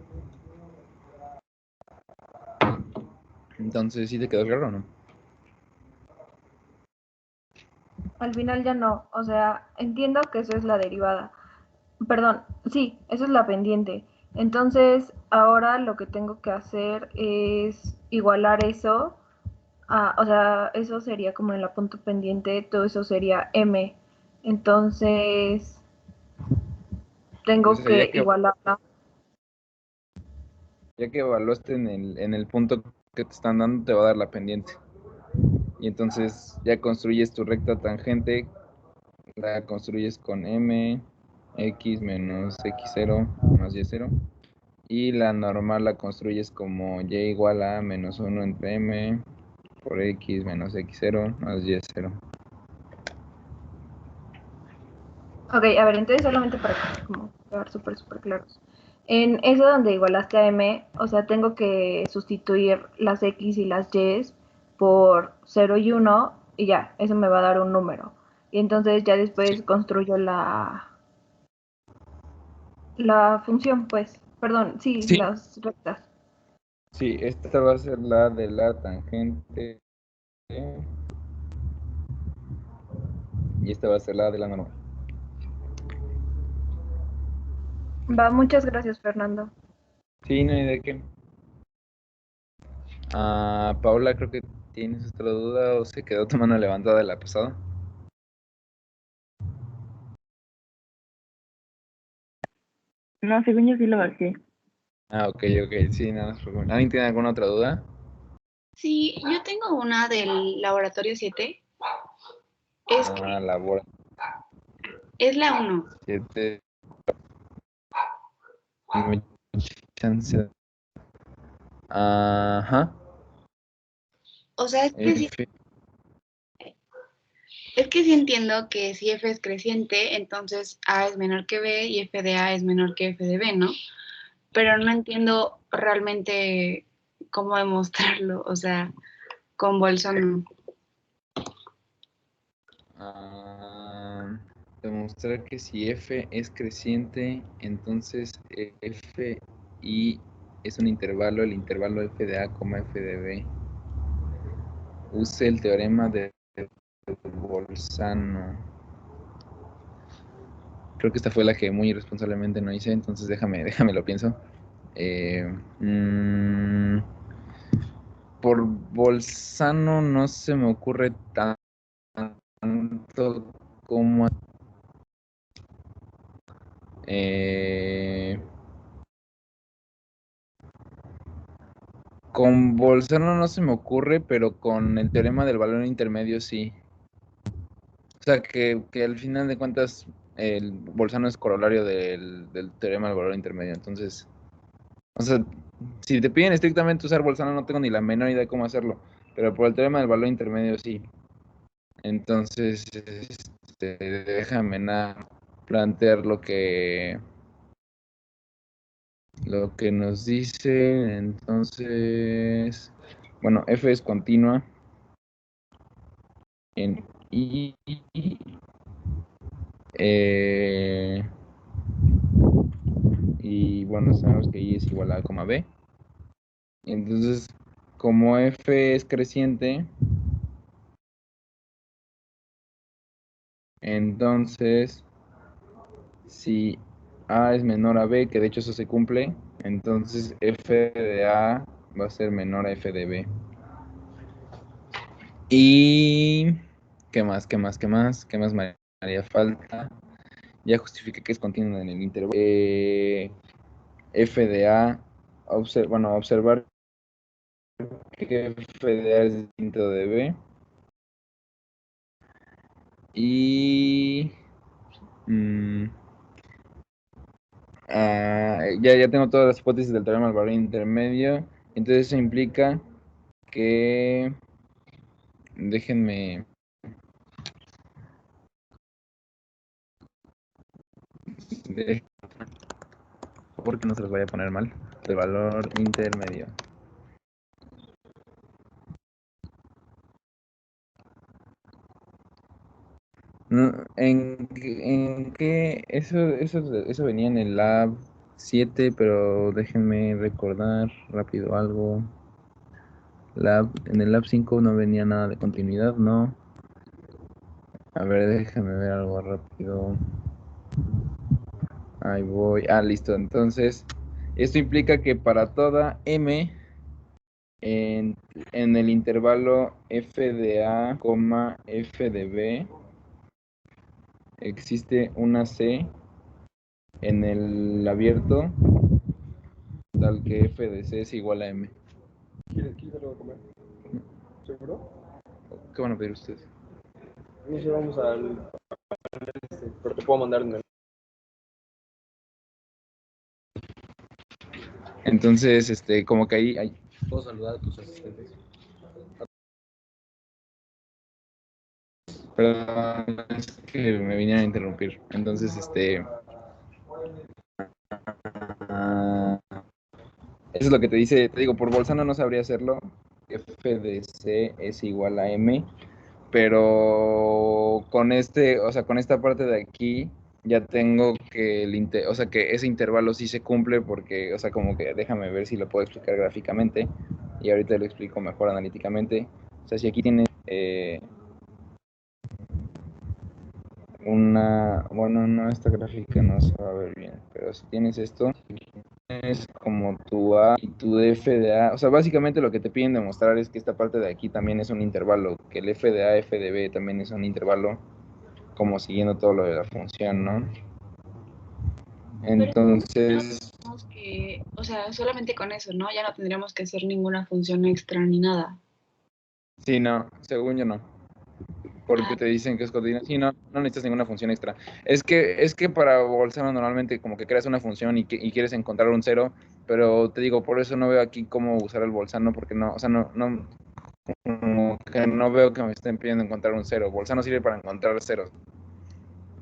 Entonces, ¿sí te quedó claro o no? Al final ya no. O sea, entiendo que eso es la derivada. Perdón, sí, eso es la pendiente. Entonces, ahora lo que tengo que hacer es igualar eso. O sea, eso sería como en la punto pendiente, todo eso sería m. Entonces, Pues tengo que igualarla. ya que evaluaste en el punto que te están dando, te va a dar la pendiente. Y entonces ya construyes tu recta tangente, la construyes con m, x menos x0 más y0. Y la normal la construyes como y igual a menos 1 entre m por x menos x0 más y0. Ok, a ver, entonces solamente para como quedar súper, súper claros. En eso donde igualaste a M, o sea, tengo que sustituir las X y las Y por 0 y 1 y ya, eso me va a dar un número. Y entonces ya después construyo la función, pues, perdón, sí, Sí. las rectas. Sí, esta va a ser la de la tangente y esta va a ser la de la normal. Va, muchas gracias, Fernando. Sí, no hay de qué. Paula, creo que tienes otra duda o se quedó tu mano levantada de la pasada. No, según yo sí lo bajé. Ok, sí, nada más. ¿Alguien tiene alguna otra duda? Sí, yo tengo una del laboratorio 7. Es, Labor es la 1. 7. Chance. Ajá. O sea, es que sí, F. sí entiendo que si F es creciente, entonces A es menor que B y F de A es menor que F de B, ¿no? Pero no entiendo realmente cómo demostrarlo, o sea, con Bolzano. Demostrar que si F es creciente, entonces F y es un intervalo, el intervalo F de A, F de B. Use el teorema de Bolzano. Creo que esta fue la que muy irresponsablemente no hice, entonces déjame lo pienso. Por Bolzano no se me ocurre tanto como con Bolzano no se me ocurre, pero con el teorema del valor intermedio sí. O sea, que al final de cuentas el Bolzano es corolario del teorema del valor intermedio. Entonces, o sea, si te piden estrictamente usar Bolzano no tengo ni la menor idea de cómo hacerlo, pero por el teorema del valor intermedio sí. Entonces, déjame plantear lo que nos dice. Entonces, bueno, F es continua en I, y bueno, sabemos que I es igual a A, B. Entonces, como F es creciente, entonces si A es menor a B, que de hecho eso se cumple, entonces F de A va a ser menor a F de B. Y ¿qué más me haría falta? Ya justifiqué que es continuo en el intervalo. F de A, observar que F de A es distinto de B. Y ya tengo todas las hipótesis del teorema del valor intermedio. Entonces eso implica que déjenme porque no se los vaya a poner mal, de valor intermedio. ¿En qué? Eso venía en el lab 7, pero déjenme recordar rápido algo. En el lab 5 no venía nada de continuidad, ¿no? A ver, déjame ver algo rápido. Ahí voy. Listo. Entonces, esto implica que para toda M en el intervalo F de A, F de B, existe una C en el abierto, tal que F de C es igual a M. ¿Quieres algo de comer? ¿Seguro? ¿Qué van a pedir ustedes? No sé, vamos pero te puedo mandar en el... Entonces, como que ahí puedo saludar a tus asistentes. Perdón, es que me vinieron a interrumpir. Entonces, es lo que te dice, te digo, por Bolzano no sabría hacerlo. F de C es igual a M, pero con o sea, con esta parte de aquí ya tengo que o sea, que ese intervalo sí se cumple porque, o sea, como que déjame ver si lo puedo explicar gráficamente y ahorita lo explico mejor analíticamente. O sea, si aquí tienes bueno, no, esta gráfica no se va a ver bien, pero si tienes esto, es como tu A y tu F de A. O sea, básicamente lo que te piden demostrar es que esta parte de aquí también es un intervalo, que el F de A, F de B también es un intervalo, como siguiendo todo lo de la función, ¿no? Entonces, que, o sea, solamente con eso, ¿no? Ya no tendríamos que hacer ninguna función extra ni nada. sí, no, según yo no. Porque te dicen que es cotidiano. Sí, no necesitas ninguna función extra. Es que para Bolzano normalmente como que creas una función y quieres encontrar un cero, pero te digo, por eso no veo aquí cómo usar el Bolzano, porque no, o sea, como que no veo que me estén pidiendo encontrar un cero. Bolzano sirve para encontrar ceros.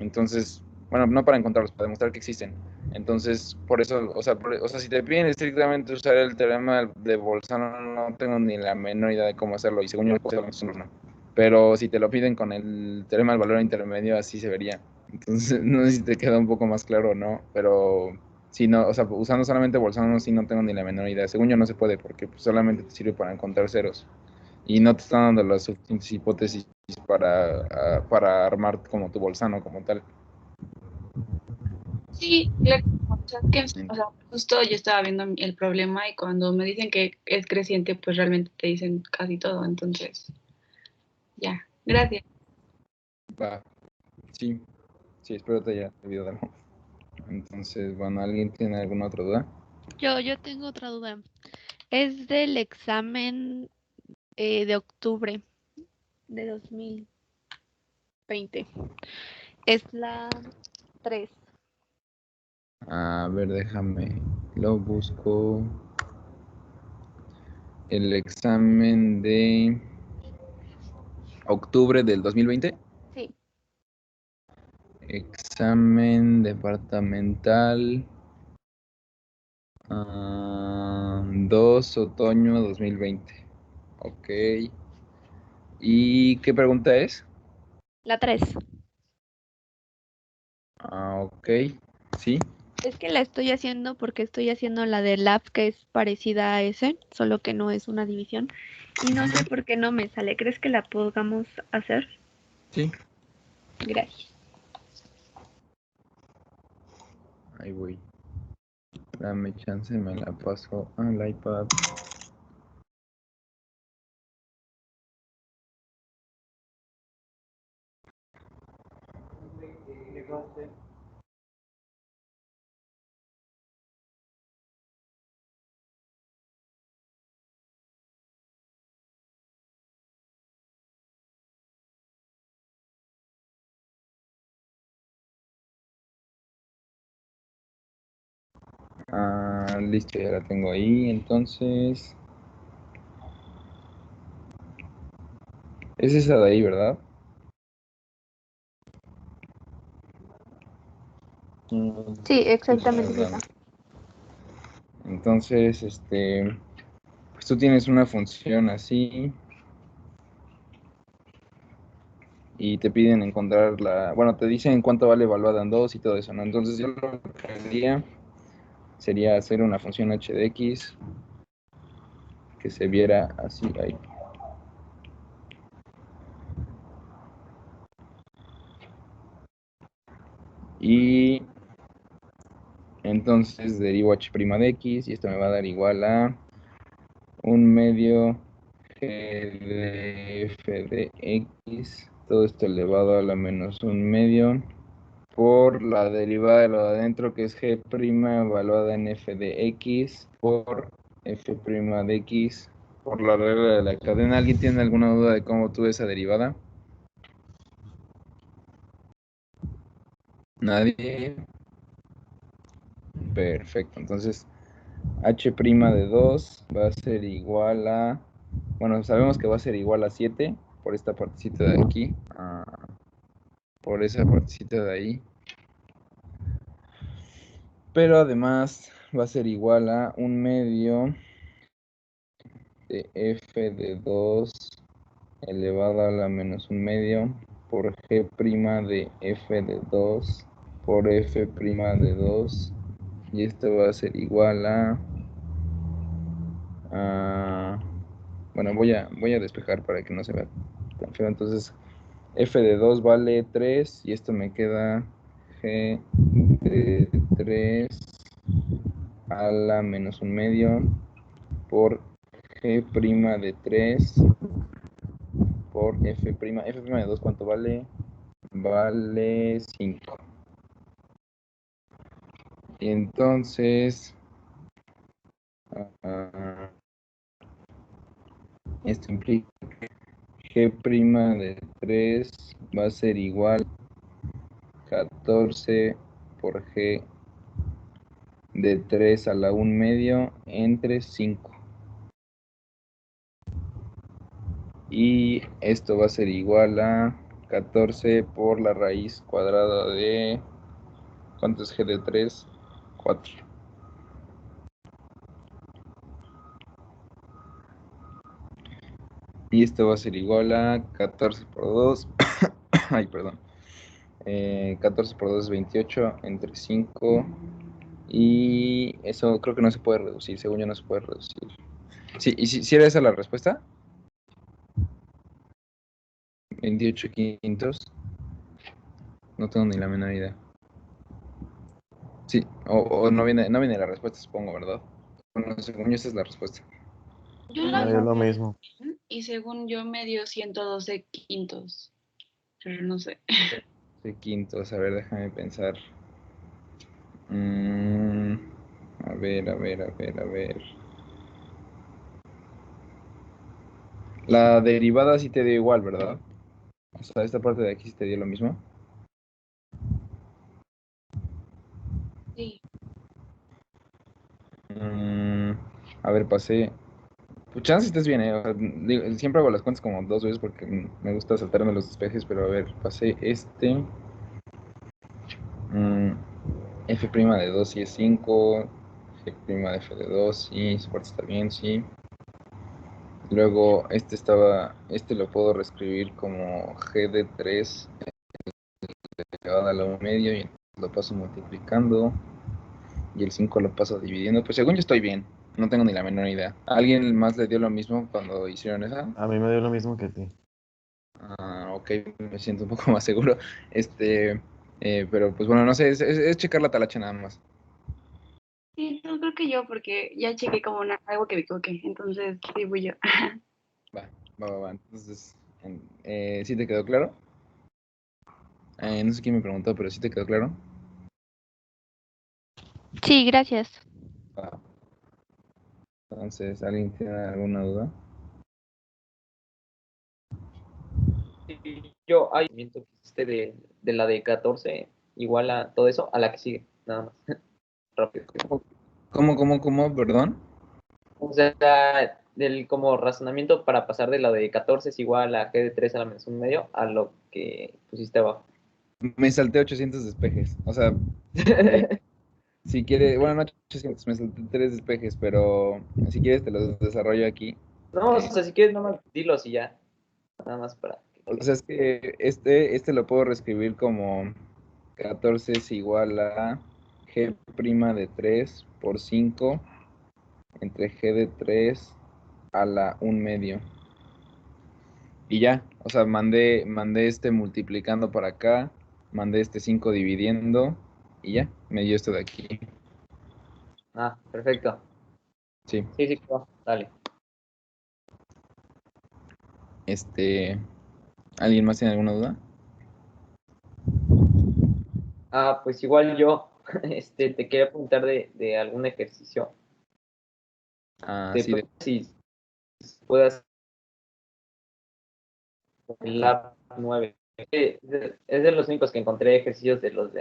Entonces, bueno, no para encontrarlos, para demostrar que existen. Entonces, por eso, o sea, si te piden estrictamente usar el teorema de Bolzano, no tengo ni la menor idea de cómo hacerlo, y según yo, no. Pero si te lo piden con el teorema del valor intermedio, así se vería. Entonces, no sé si te queda un poco más claro o no, pero si no, o sea, usando solamente Bolzano, sí no tengo ni la menor idea. Según yo, no se puede, porque pues, solamente te sirve para encontrar ceros. Y no te están dando las suficientes hipótesis para armar como tu Bolzano como tal. Sí, claro. O sea, justo yo estaba viendo el problema y cuando me dicen que es creciente, pues realmente te dicen casi todo. Entonces, ya, gracias. Va, sí, espero te haya servido de algo. Entonces, bueno, ¿alguien tiene alguna otra duda? Yo tengo otra duda. Es del examen de octubre de 2020. Es la 3. A ver, déjame, lo busco. El examen de octubre del 2020. Sí. Examen departamental 2 otoño 2020. Ok. ¿Y qué pregunta es? La 3. Ok. Sí. Es que la estoy haciendo porque estoy haciendo la de lab que es parecida a ese, solo que no es una división. Y no sé por qué no me sale. ¿Crees que la podamos hacer? Sí. Gracias. Ahí voy. Dame chance, me la paso al iPad. Listo, ya la tengo ahí. Entonces, es esa de ahí, ¿verdad? Sí, exactamente esa. Entonces, pues tú tienes una función así y te piden encontrar bueno, te dicen cuánto vale evaluada en 2 y todo eso, ¿no? Entonces yo lo que haría sería hacer una función h de x que se viera así ahí. Y entonces derivo h' de x y esto me va a dar igual a 1/2 g de f de x, todo esto elevado a la menos 1/2 por la derivada de lo de adentro, que es g' evaluada en f de x por f' de x por la regla de la cadena. ¿Alguien tiene alguna duda de cómo tuve esa derivada? ¿Nadie? Perfecto, entonces h' de 2 va a ser igual a, bueno, sabemos que va a ser igual a 7 por esta partecita de aquí, por esa partecita de ahí. Pero además va a ser igual a 1/2 de f de 2 elevado a la menos 1/2 por g' de f de 2 por f' de 2, y esto va a ser igual a bueno, voy a despejar para que no se vea tan feo. Entonces f de 2 vale 3 y esto me queda g de 3 a la menos 1/2 por g' de 3 por f'. F' de 2, ¿cuánto vale? Vale 5. Y entonces esto implica que g' de 3 va a ser igual a 14 por g de 3 a la 1/2 entre 5. Y esto va a ser igual a 14 por la raíz cuadrada de... ¿Cuánto es g de 3? 4. Y esto va a ser igual a 14 por 2. Ay, perdón. 14 por 2 es 28 entre 5. Y eso creo que no se puede reducir. Según yo no se puede reducir. Sí, ¿y si era esa la respuesta? 28 quintos. No tengo ni la menor idea. Sí, o no viene la respuesta, supongo, ¿verdad? Bueno, según yo esa es la respuesta. Yo No, la es lo mismo. y según yo me dio 112 quintos, pero no sé. De quintos, a ver, déjame pensar. A ver. La derivada sí te dio igual, ¿verdad? O sea, esta parte de aquí sí te dio lo mismo. Sí. A ver, pasé. Pues chance estés bien, o sea, siempre hago las cuentas como 2 veces porque me gusta saltarme los despejes, pero a ver, pasé este. F' de 2 sí es 5. G' de f de 2, sí, su parte está bien, sí. Luego este lo puedo reescribir como g de 3 elevado a la 1/2 y lo paso multiplicando y el 5 lo paso dividiendo. Pues según yo estoy bien, no tengo ni la menor idea. ¿A alguien más le dio lo mismo cuando hicieron esa? A mí me dio lo mismo que a ti. Ok, me siento un poco más seguro. Pero pues bueno, no sé, es checar la talacha nada más. Sí, no creo que yo, porque ya chequé como algo que me equivoqué, entonces sí fui yo. Va. Entonces, ¿sí te quedó claro? No sé quién me preguntó, pero ¿sí te quedó claro? Sí, gracias. Va. Entonces, ¿alguien tiene alguna duda? Yo hay movimiento que hiciste de la de 14 igual a todo eso, a la que sigue, nada más. Rápido. ¿Cómo? Perdón. O sea, del como razonamiento para pasar de la de 14 es igual a g de 3 a la menos 1/2 a lo que pusiste abajo. Me salté 800 despejes. O sea, si quieres, bueno, no 800, me salté 3 despejes, pero si quieres te los desarrollo aquí. No, o sea, si quieres, nada más dilos y ya. Nada más para. O sea, es que este lo puedo reescribir como 14 es igual a g' de 3 por 5 entre g de 3 a la 1/2. Y ya, o sea, mandé este multiplicando para acá, mandé este 5 dividiendo y ya, me dio esto de aquí. Ah, perfecto. Sí. Sí, claro. Dale. ¿Alguien más tiene alguna duda? Pues igual yo, te quería preguntar de algún ejercicio. Sí, Si puedas el Lab 9. Es de los únicos que encontré ejercicios de los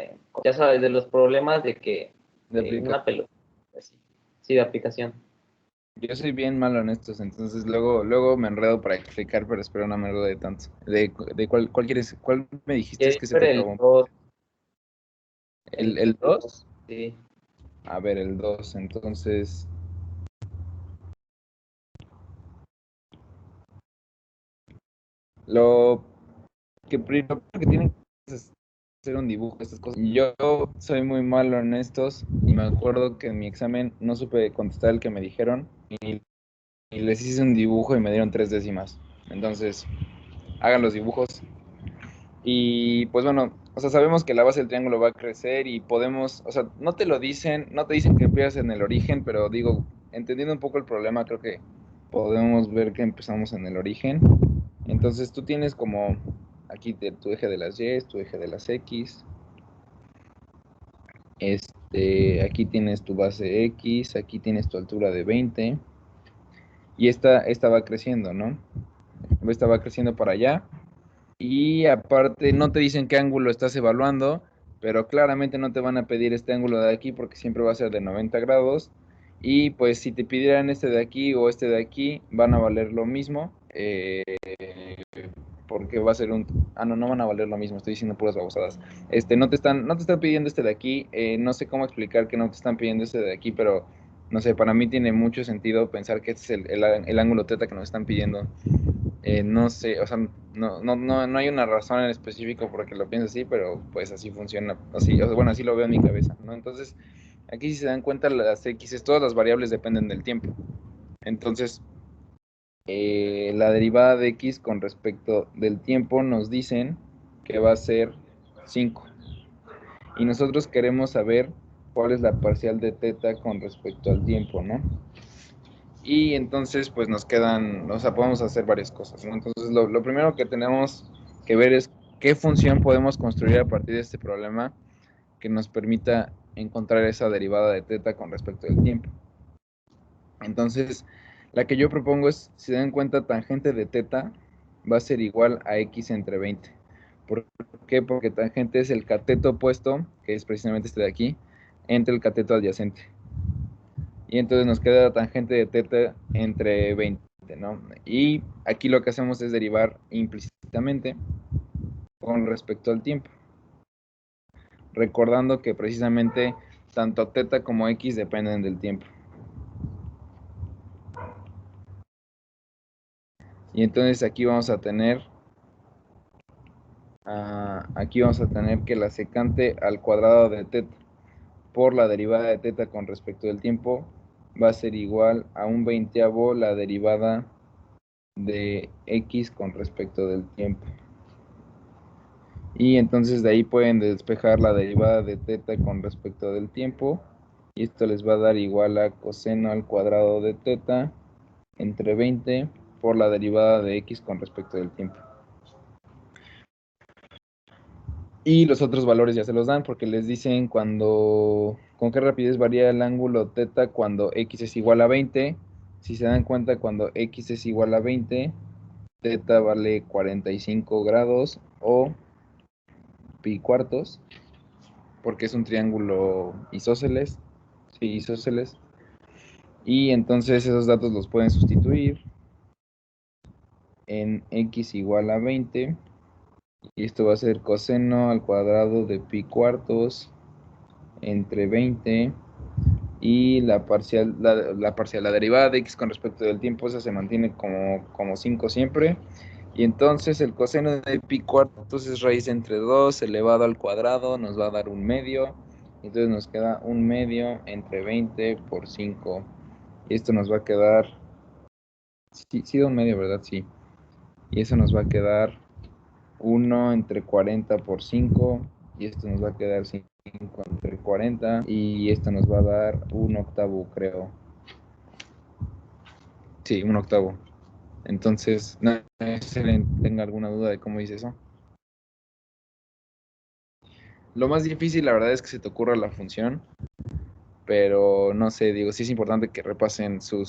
ya sabes, de los problemas de que una pelota, así, sí, de aplicación. Yo soy bien malo en estos, entonces luego me enredo para explicar, pero espero no me enredo tanto. ¿De cuál quieres? ¿Cuál me dijiste? Es que se te acabó. El 2. ¿El 2? Sí. a ver el 2. Entonces, lo primero que tienen que hacer es hacer un dibujo, estas cosas. Yo soy muy malo en estos y me acuerdo que en mi examen no supe contestar el que me dijeron y les hice un dibujo y me dieron 3 décimas. Entonces, hagan los dibujos. Y pues bueno, o sea, sabemos que la base del triángulo va a crecer y podemos, o sea, no te dicen que empiezas en el origen, pero digo, entendiendo un poco el problema, creo que podemos ver que empezamos en el origen. Entonces tú tienes como aquí tu eje de las Y, tu eje de las X. Aquí tienes tu base X, aquí tienes tu altura de 20. Y esta va creciendo, ¿no? Esta va creciendo para allá. Y aparte no te dicen qué ángulo estás evaluando, pero claramente no te van a pedir este ángulo de aquí porque siempre va a ser de 90 grados. Y pues si te pidieran este de aquí o este de aquí, van a valer lo mismo. Porque va a ser un... Ah, no van a valer lo mismo, estoy diciendo puras babosadas. No te están pidiendo este de aquí. No sé cómo explicar que no te están pidiendo este de aquí, pero no sé, para mí tiene mucho sentido pensar que este es el ángulo teta que nos están pidiendo. No sé, o sea, no hay una razón en específico por que lo pienso así, pero pues así funciona, así, o sea, bueno, así lo veo en mi cabeza, ¿no? Entonces, aquí si se dan cuenta, las X, todas las variables dependen del tiempo. Entonces, la derivada de X con respecto del tiempo nos dicen que va a ser 5. Y nosotros queremos saber cuál es la parcial de teta con respecto al tiempo, ¿no? Y entonces pues nos quedan, o sea, podemos hacer varias cosas, ¿no? Entonces lo primero que tenemos que ver es qué función podemos construir a partir de este problema que nos permita encontrar esa derivada de teta con respecto al tiempo. Entonces, la que yo propongo es, si dan cuenta, tangente de teta va a ser igual a x entre 20. ¿Por qué? Porque tangente es el cateto opuesto, que es precisamente este de aquí, entre el cateto adyacente. Y entonces nos queda la tangente de teta entre 20, ¿no? Y aquí lo que hacemos es derivar implícitamente con respecto al tiempo. Recordando que precisamente tanto teta como x dependen del tiempo. Y entonces aquí vamos a tener que la secante al cuadrado de teta por la derivada de teta con respecto del tiempo va a ser igual a un 20avo la derivada de x con respecto del tiempo. Y entonces de ahí pueden despejar la derivada de teta con respecto del tiempo. Y esto les va a dar igual a coseno al cuadrado de teta entre 20 por la derivada de x con respecto del tiempo. Y los otros valores ya se los dan porque les dicen con qué rapidez varía el ángulo teta cuando x es igual a 20. Si se dan cuenta, cuando x es igual a 20, teta vale 45 grados o pi cuartos, porque es un triángulo isósceles. Sí, isósceles. Y entonces esos datos los pueden sustituir en x igual a 20. Y esto va a ser coseno al cuadrado de pi cuartos entre 20. Y la derivada de x con respecto del tiempo, esa se mantiene como 5 siempre. Y entonces el coseno de pi cuartos es raíz entre 2 elevado al cuadrado, nos va a dar 1/2. Entonces nos queda 1/2 entre 20 por 5. Y esto nos va a quedar, sí da 1/2, ¿verdad? Sí. Y eso nos va a quedar 1 entre 40 por 5. Y esto nos va a quedar 5 entre 40. Y esto nos va a dar 1/8, creo. Sí, 1/8. Entonces, no sé si tenga alguna duda de cómo hice eso. Lo más difícil, la verdad, es que se te ocurra la función. Pero no sé, digo, sí es importante que repasen o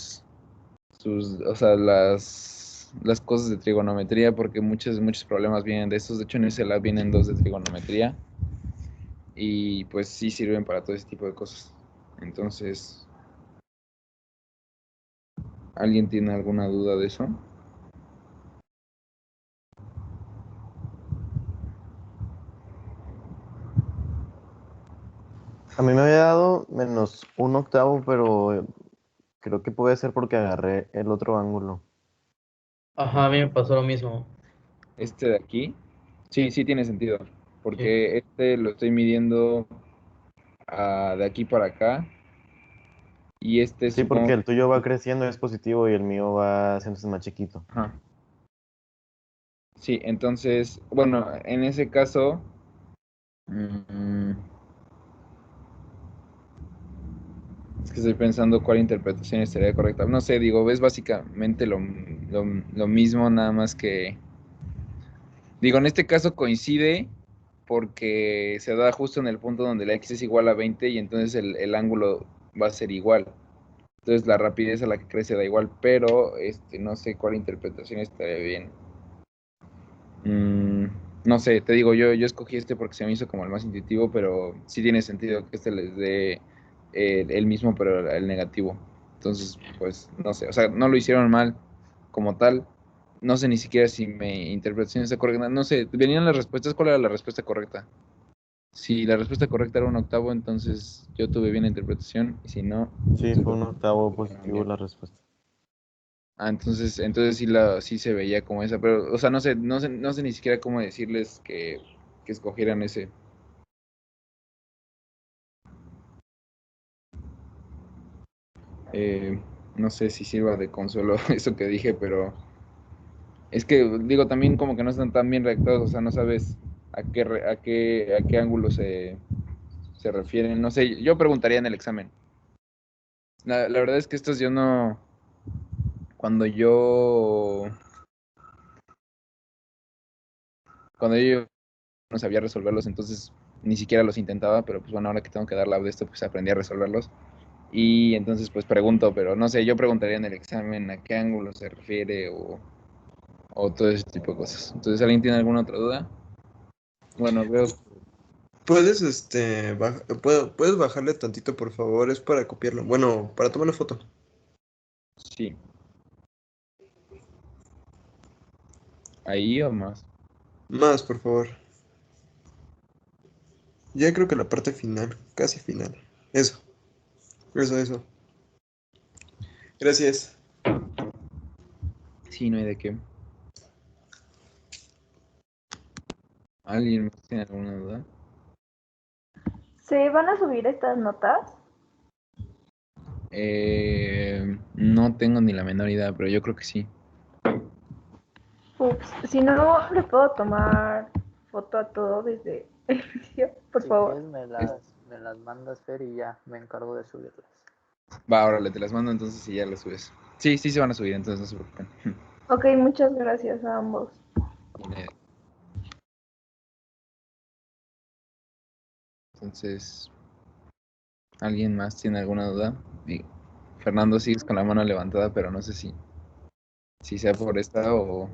sea, las cosas de trigonometría, porque muchos problemas vienen de estos. De hecho, en ese lab vienen 2 de trigonometría. Y pues sí sirven para todo ese tipo de cosas. Entonces, ¿alguien tiene alguna duda de eso? A mí me había dado menos 1/8, pero creo que puede ser porque agarré el otro ángulo. Ajá, a mí me pasó lo mismo. Este de aquí, sí tiene sentido, porque este lo estoy midiendo de aquí para acá, y este Sí, porque supongo... el tuyo va creciendo, es positivo, y el mío va haciéndose más chiquito. Ajá. Sí, entonces, bueno, en ese caso, es que estoy pensando cuál interpretación estaría correcta. No sé, digo, ves básicamente lo mismo, nada más que... Digo, en este caso coincide porque se da justo en el punto donde la x es igual a 20 y entonces el ángulo va a ser igual. Entonces la rapidez a la que crece da igual, pero no sé cuál interpretación estaría bien. No sé, te digo, yo escogí este porque se me hizo como el más intuitivo, pero sí tiene sentido que les dé el mismo, pero el negativo. Entonces, pues, no sé, o sea, no lo hicieron mal como tal. No sé ni siquiera si mi interpretación está correcta. No sé, venían las respuestas, ¿cuál era la respuesta correcta? Si la respuesta correcta era 1/8, entonces yo tuve bien la interpretación, y si no... Sí, fue 1/8 positivo la respuesta. Entonces sí se veía como esa, pero, o sea, no sé ni siquiera cómo decirles que escogieran ese. No sé si sirva de consuelo eso que dije, pero es que, digo, también como que no están tan bien redactados, o sea, no sabes a qué ángulo se refieren. No sé, yo preguntaría en el examen. La verdad es que estos yo no... Cuando yo no sabía resolverlos, entonces ni siquiera los intentaba, pero pues bueno, ahora que tengo que dar la de esto, pues aprendí a resolverlos. Y entonces pues pregunto, pero no sé, yo preguntaría en el examen a qué ángulo se refiere o todo ese tipo de cosas. Entonces, ¿alguien tiene alguna otra duda? Bueno, veo... Puedes, puedes bajarle tantito, por favor, es para copiarlo. Bueno, para tomar la foto. Sí. ¿Ahí o más? Más, por favor. Ya creo que la parte final, casi final. Eso. Gracias. Sí, no hay de qué. ¿Alguien más tiene alguna duda? ¿Se van a subir estas notas? No tengo ni la menor idea, pero yo creo que sí. Ups, si no, le puedo tomar foto a todo desde el inicio, por Si favor. quieres me las mandas, Fer, y ya me encargo de subirlas. Va, órale, te las mando entonces y ya las subes. Sí se van a subir, entonces no se preocupen. Ok, muchas gracias a ambos. Entonces, ¿alguien más tiene alguna duda? Fernando, sigues con la mano levantada, pero no sé si sea por esta o...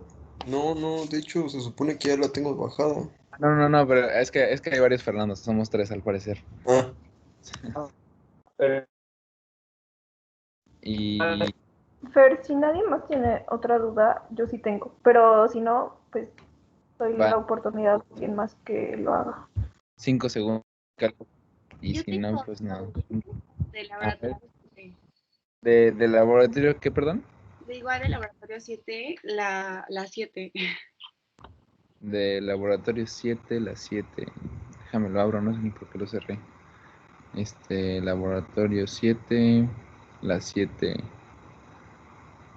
No, de hecho, se supone que ya la tengo bajada. No, pero es que hay varios Fernandos, somos 3 al parecer. Ah. Y... Fer, si nadie más tiene otra duda, yo sí tengo. Pero si no, pues doy la oportunidad a alguien más que lo haga. 5 segundos. Y Yo si no, tengo pues nada. de laboratorio 7. ¿De laboratorio qué, perdón? De igual de laboratorio 7, la 7. De laboratorio 7, la 7. Déjame lo abro, no sé ni por qué lo cerré. Laboratorio 7, la 7.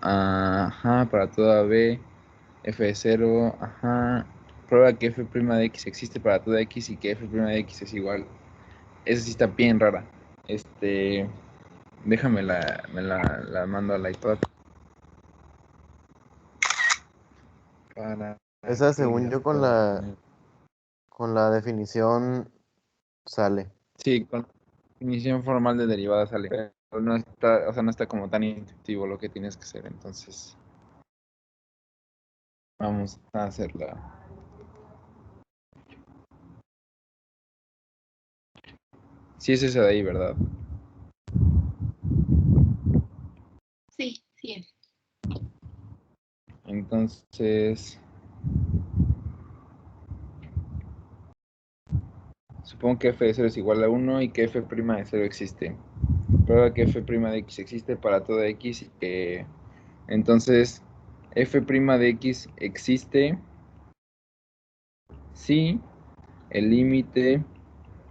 Ajá, para toda B, f de 0, ajá. Prueba que f' de x existe para toda x y que f' de x es igual. Esa sí está bien rara. Déjame la mando al iPad. Esa, según yo, con la definición sale. Sí, con la definición formal de derivada sale. Pero no está, o sea, no está como tan intuitivo lo que tienes que hacer, entonces vamos a hacerla. Sí es esa de ahí, ¿verdad? Sí es. Entonces supongo que f de 0 es igual a 1 y que f' de 0 existe. Prueba que f' de x existe para toda x y que entonces f' de x existe si el límite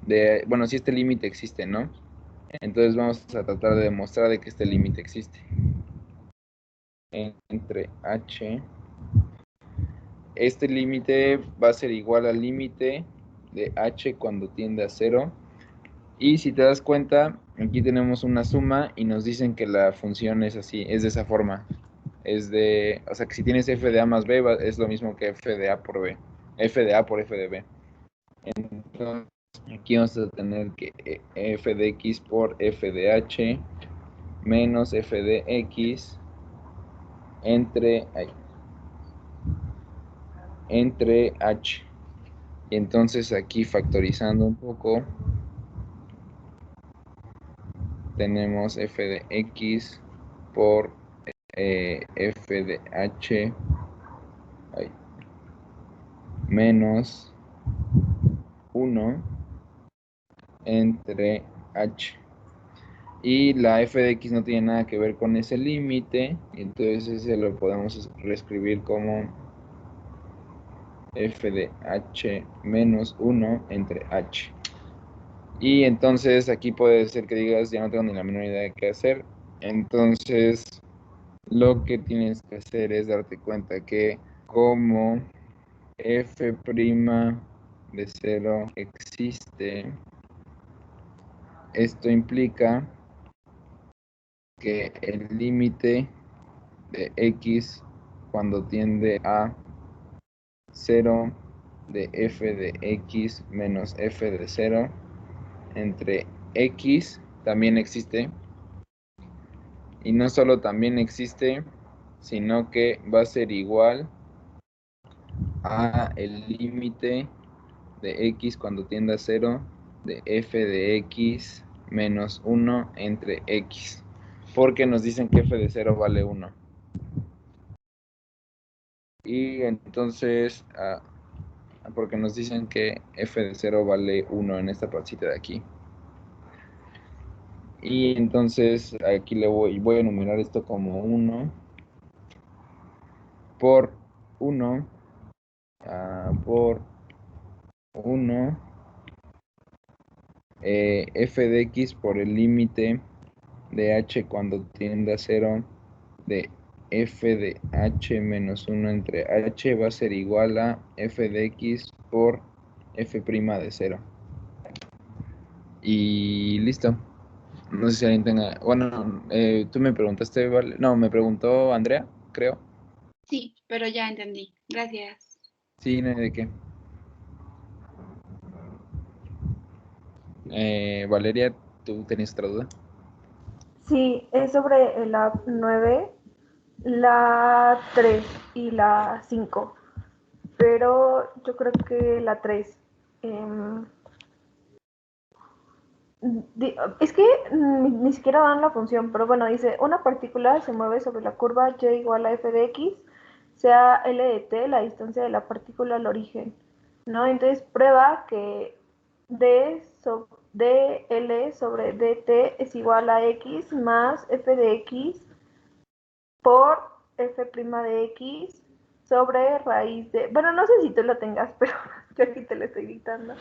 de, bueno, si este límite existe, ¿no? Entonces vamos a tratar de demostrar de que este límite existe. Entre h, este límite va a ser igual al límite de h cuando tiende a 0. Y si te das cuenta, aquí tenemos una suma y nos dicen que la función es así, es de esa forma. Es de, o sea que si tienes f de a más b es lo mismo que f de a por b, f de a por f de b. Entonces aquí vamos a tener que f de x por f de h menos f de x entre h. Y entonces aquí factorizando un poco, tenemos f de x por f de h menos 1 entre h. Y la f de x no tiene nada que ver con ese límite, entonces ese lo podemos reescribir como f de h menos 1 entre h. Y entonces aquí puede ser que digas, ya no tengo ni la menor idea de qué hacer. Entonces lo que tienes que hacer es darte cuenta que como f' de 0 existe, esto implica que el límite de x cuando tiende a 0 de f de x menos f de 0 entre x también existe, y no solo también existe, sino que va a ser igual a el límite de x cuando tiende a 0 de f de x menos 1 entre x, porque nos dicen que f de 0 vale 1. Y entonces, porque nos dicen que f de 0 vale 1 en esta partecita de aquí. Y entonces aquí voy a enumerar esto como 1 por 1 por 1 f de x por el límite de h cuando tiende a 0 de f de h menos 1 entre h va a ser igual a f de x por f' de 0. Y listo. No sé si alguien tenga... Bueno, tú me preguntaste, ¿vale? No, me preguntó Andrea, creo. Sí, pero ya entendí. Gracias. Sí, no hay de qué. Valeria, ¿tú tenías otra duda? Sí, es sobre la 9, la 3 y la 5. Pero yo creo que la 3. Es que ni siquiera dan la función, pero bueno, dice, una partícula se mueve sobre la curva y igual a f de x, sea L de t la distancia de la partícula al origen, ¿no? Entonces prueba que dl sobre dt es igual a x más f de x por f' de x sobre raíz de... Bueno, no sé si tú lo tengas, pero yo aquí te lo estoy dictando.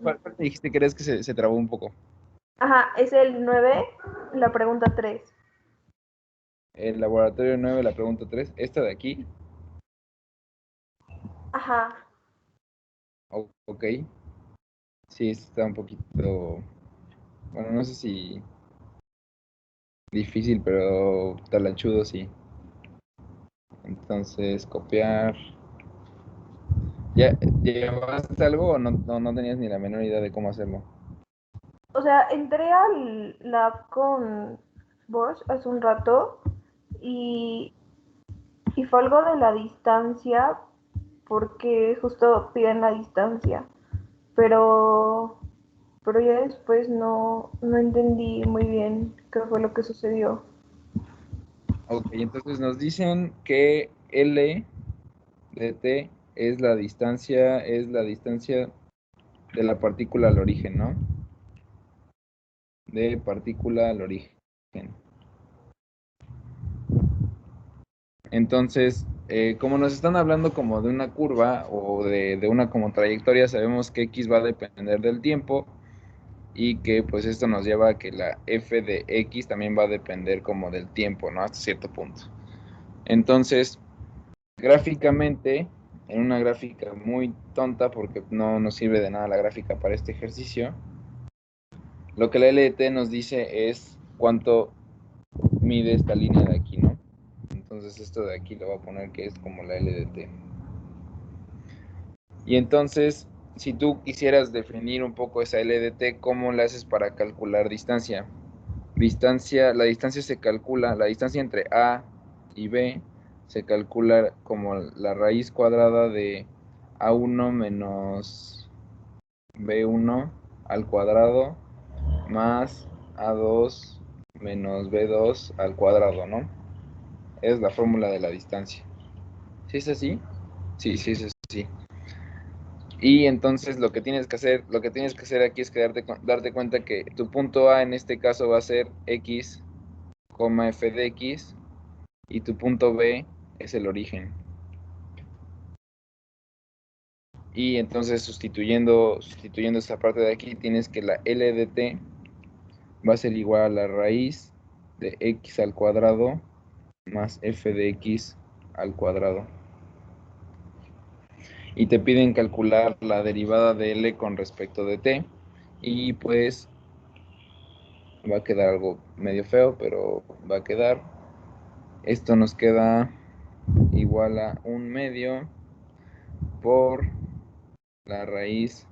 ¿Cuál te dijiste que eres que se trabó un poco? Ajá, es el 9, la pregunta 3. El laboratorio 9, la pregunta 3. Esta de aquí. Ajá. Ok. Sí, está un poquito... Bueno, no sé si difícil, pero talanchudo sí. Entonces, copiar. ¿Ya llevaste algo o no tenías ni la menor idea de cómo hacerlo? O sea, entré al lab con Bosch hace un rato y, y fue algo de la distancia porque justo piden la distancia, pero, pero ya después no entendí muy bien qué fue lo que sucedió. Ok, entonces nos dicen que L de t es la distancia de la partícula al origen, ¿no? De partícula al origen. Entonces, como nos están hablando como de una curva o de una como trayectoria, sabemos que X va a depender del tiempo y que pues esto nos lleva a que la f de X también va a depender como del tiempo, ¿no? Hasta cierto punto. Entonces, gráficamente, en una gráfica muy tonta, porque no nos sirve de nada la gráfica para este ejercicio, lo que la LDT nos dice es cuánto mide esta línea de aquí, ¿no? Entonces esto de aquí lo voy a poner que es como la LDT. Y entonces, si tú quisieras definir un poco esa LDT, ¿cómo la haces para calcular distancia? La distancia se calcula, la distancia entre A y B se calcula como la raíz cuadrada de A1 menos B1 al cuadrado más A2 menos B2 al cuadrado, ¿no? Es la fórmula de la distancia. ¿Sí es así? Sí, sí es así. Y entonces lo que tienes que hacer aquí es que darte cuenta que tu punto A en este caso va a ser X, f de X, y tu punto B es el origen. Y entonces sustituyendo esta parte de aquí, tienes que la L de t va a ser igual a la raíz de X al cuadrado más f de X al cuadrado. Y te piden calcular la derivada de L con respecto de t. Y pues va a quedar algo medio feo, pero va a quedar. Esto nos queda igual a 1/2 por la raíz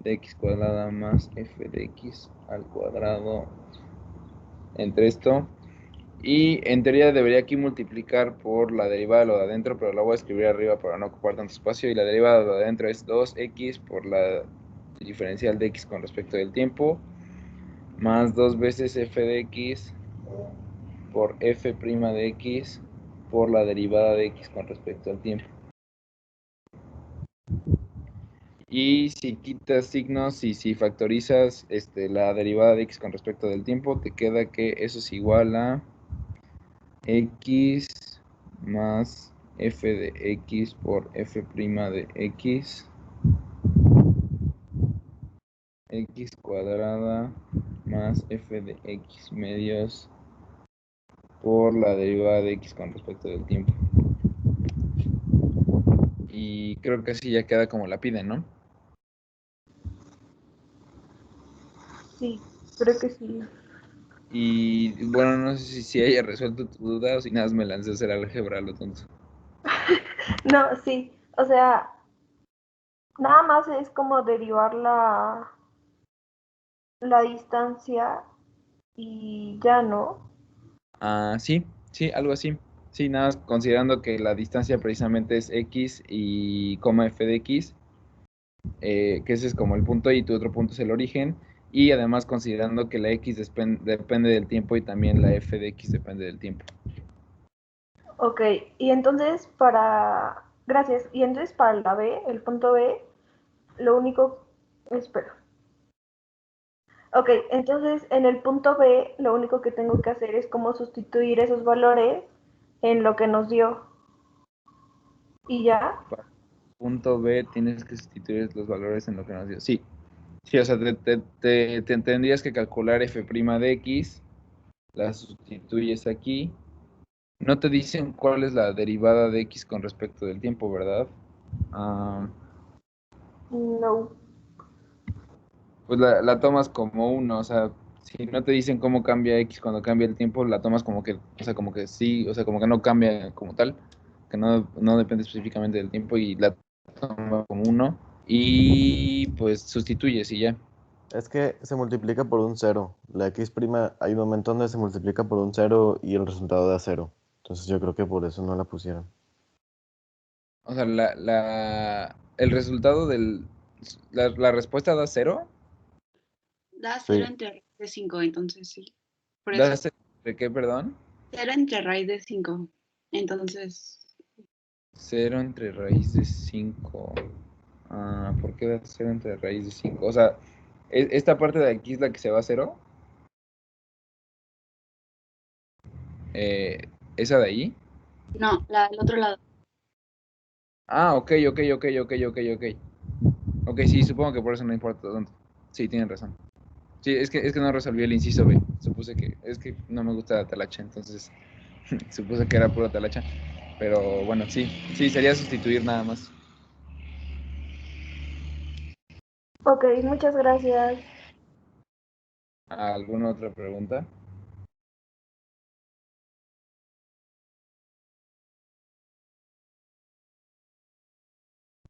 de x cuadrada más f de x al cuadrado entre esto. Y en teoría debería aquí multiplicar por la derivada de lo de adentro, pero la voy a escribir arriba para no ocupar tanto espacio. Y la derivada de lo de adentro es 2x por la diferencial de x con respecto del tiempo, más 2 veces f de x por f' de x por la derivada de x con respecto al tiempo. Y si quitas signos y si factorizas la derivada de x con respecto del tiempo, te queda que eso es igual a x más f de x por f' de x cuadrada más f de x medios por la derivada de x con respecto del tiempo. Y creo que así ya queda como la piden, ¿no? Sí, creo que sí. Y bueno, no sé si haya resuelto tu duda o si nada más me lancé a hacer álgebra a lo tonto. No, sí, o sea, nada más es como derivar la distancia y ya no. Ah, sí, algo así. Sí, nada más considerando que la distancia precisamente es x y coma f de x, que ese es como el punto y tu otro punto es el origen. Y además considerando que la x depende del tiempo y también la f de x depende del tiempo. Ok, y entonces gracias, y entonces para la B, el punto B, lo único, espera. Ok, entonces en el punto B lo único que tengo que hacer es como sustituir esos valores en lo que nos dio. ¿Y ya? Para punto B tienes que sustituir los valores en lo que nos dio. Sí, o sea, te tendrías que calcular f' de x, la sustituyes aquí. No te dicen cuál es la derivada de x con respecto del tiempo, ¿verdad? No. Pues la tomas como 1, o sea, si no te dicen cómo cambia x cuando cambia el tiempo, la tomas como que, o sea, como que sí, o sea, como que no cambia como tal, que no depende específicamente del tiempo y la tomas como 1 y pues sustituyes y ya. Es que se multiplica por un 0. La x', hay un momento donde se multiplica por un 0 y el resultado da 0. Entonces yo creo que por eso no la pusieron. O sea, el resultado la respuesta da 0. Da Sí. 0 entre raíz de 5, entonces sí. Por ¿Da eso. 0 entre qué, perdón? 0 entre raíz de 5. Entonces. 0 entre raíz de 5. ¿Por qué da 0 entre raíz de 5? O sea, ¿esta parte de aquí es la que se va a 0? ¿Esa de ahí? No, el otro lado. Ok. Ok, sí, supongo que por eso no importa tanto. Sí, tienen razón. Sí, es que no resolví el inciso B. Supuse que, es que no me gusta la talacha, entonces supuse que era pura talacha. Pero bueno, sí, sería sustituir nada más. Ok, muchas gracias. ¿Alguna otra pregunta?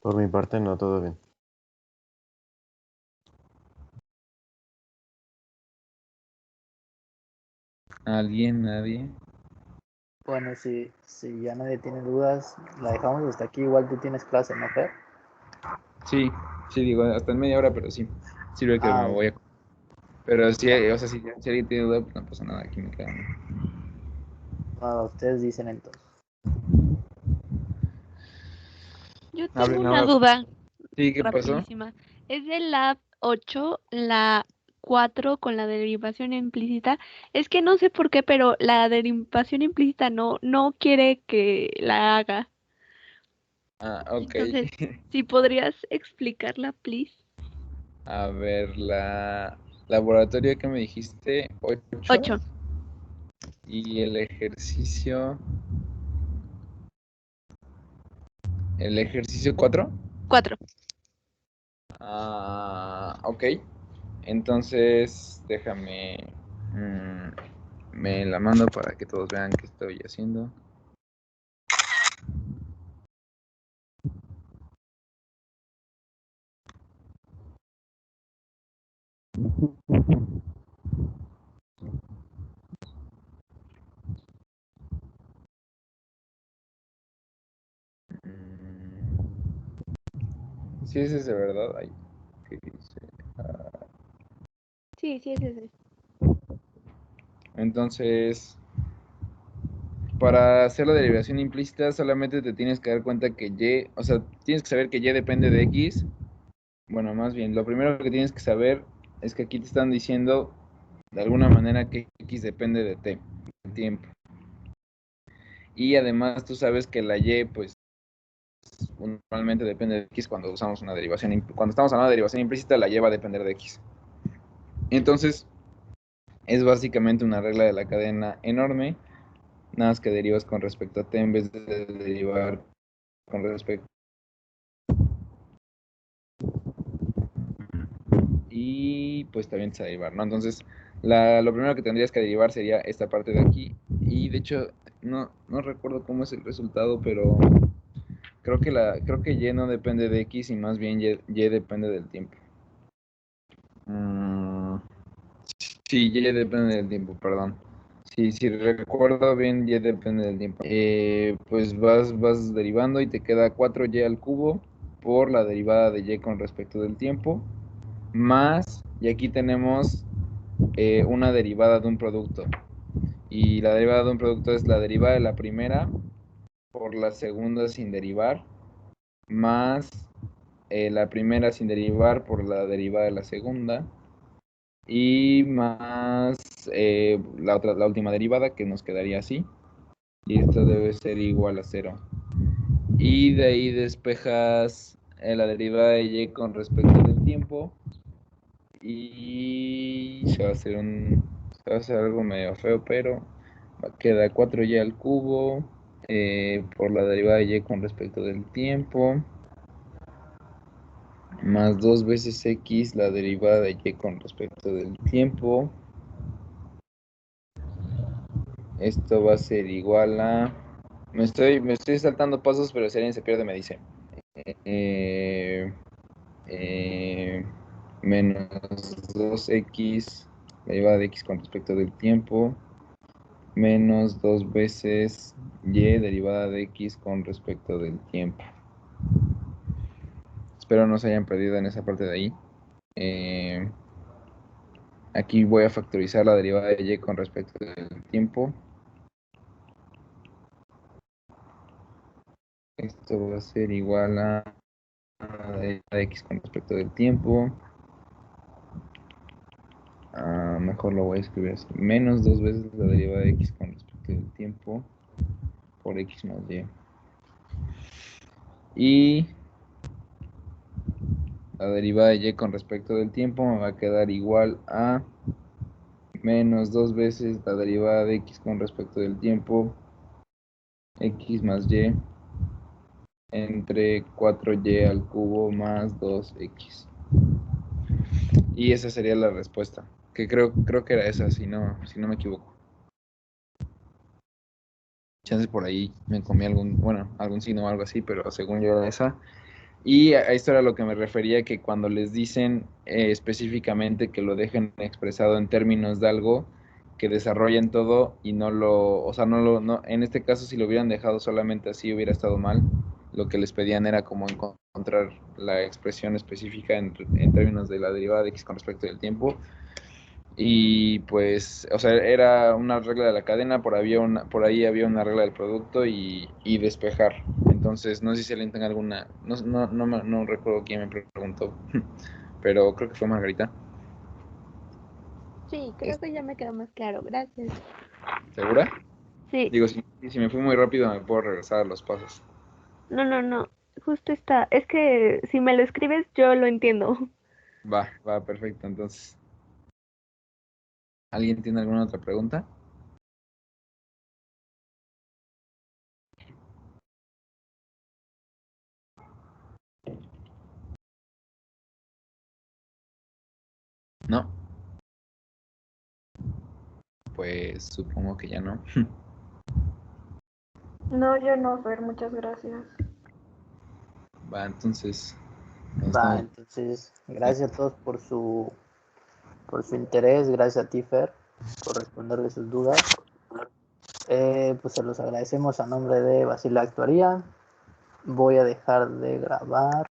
Por mi parte, no, todo bien. ¿Alguien? ¿Nadie? Bueno, si ya nadie tiene dudas, la dejamos hasta aquí. Igual tú tienes clase, ¿no, Fer? Sí, digo, hasta en media hora, pero sí. Sirve que me voy a... Pero sí, o sea, si alguien tiene duda, pues no pasa nada, aquí me quedo. Nada, ustedes dicen entonces. Yo Hablen tengo una ahora. duda Sí, ¿qué pasó? rapidísima. Es del lab 8, la 4 con la derivación implícita. Es que no sé por qué, pero la derivación implícita no quiere que la haga. Ok. Entonces, si podrías explicarla, please. A ver, la laboratorio que me dijiste, 8. 8. Y el ejercicio... ¿El ejercicio 4? 4. Ok. Entonces, déjame... me la mando para que todos vean qué estoy haciendo. Sí, ese es de verdad. Ay, ¿qué dice? Sí, es ese. Entonces, para hacer la derivación implícita, solamente te tienes que dar cuenta que Y, o sea, tienes que saber que Y depende de X. Bueno, más bien, lo primero que tienes que saber es que aquí te están diciendo de alguna manera que X depende de T, el tiempo. Y además tú sabes que la Y, pues, normalmente depende de X cuando usamos una derivación. Cuando estamos hablando de derivación implícita, la Y va a depender de X. Entonces, es básicamente una regla de la cadena enorme, nada más que derivas con respecto a T en vez de derivar con respecto. Y pues también se derivar, ¿no? Entonces, lo primero que tendrías que derivar sería esta parte de aquí. Y de hecho, no recuerdo cómo es el resultado, pero creo que Y no depende de X y más bien Y depende del tiempo. Sí, Y depende del tiempo, perdón. Sí, si recuerdo bien, Y depende del tiempo. Pues vas derivando y te queda 4Y al cubo por la derivada de Y con respecto del tiempo, más, y aquí tenemos una derivada de un producto. Y la derivada de un producto es la derivada de la primera por la segunda sin derivar, más la primera sin derivar por la derivada de la segunda, y más la última derivada, que nos quedaría así. Y esto debe ser igual a 0. Y de ahí despejas la derivada de Y con respecto del tiempo. Y se va a hacer algo medio feo, pero queda 4Y al cubo por la derivada de Y con respecto del tiempo, más 2 veces X la derivada de Y con respecto del tiempo. Esto va a ser igual a... Me estoy saltando pasos, pero si alguien se pierde me dice. Menos 2X, la derivada de X con respecto del tiempo, menos 2 veces Y derivada de X con respecto del tiempo. Espero no se hayan perdido en esa parte de ahí. Aquí voy a factorizar la derivada de Y con respecto del tiempo. Esto va a ser igual a derivada de x con respecto del tiempo. Mejor lo voy a escribir así. Menos 2 veces la derivada de x con respecto del tiempo por x más y. Y la derivada de y con respecto del tiempo me va a quedar igual a menos 2 veces la derivada de x con respecto del tiempo, x más y, entre 4y al cubo más 2x. Y esa sería la respuesta, que creo que era esa, si no me equivoco. Chances por ahí me comí algún signo o algo así, pero según yo era esa. Y a esto era lo que me refería, que cuando les dicen específicamente que lo dejen expresado en términos de algo, que desarrollen todo y en este caso si lo hubieran dejado solamente así hubiera estado mal. Lo que les pedían era como encontrar la expresión específica en términos de la derivada de x con respecto del tiempo. Y pues, o sea, era una regla de la cadena, por ahí había una regla del producto y despejar. Entonces, no sé si alguien tenga alguna, no recuerdo quién me preguntó, pero creo que fue Margarita. Sí, creo que ya me quedó más claro. Gracias. ¿Segura? Sí. Digo, si me fui muy rápido me puedo regresar a los pasos. No. Justo está. Es que si me lo escribes, yo lo entiendo. Va, perfecto. Entonces, ¿alguien tiene alguna otra pregunta? No. Pues supongo que ya no. No, yo no, Fer, muchas gracias. Va, entonces. Entonces, gracias a todos por su interés, gracias a ti, Fer, por responderle sus dudas. Pues se los agradecemos a nombre de Basile Actuaría. Voy a dejar de grabar.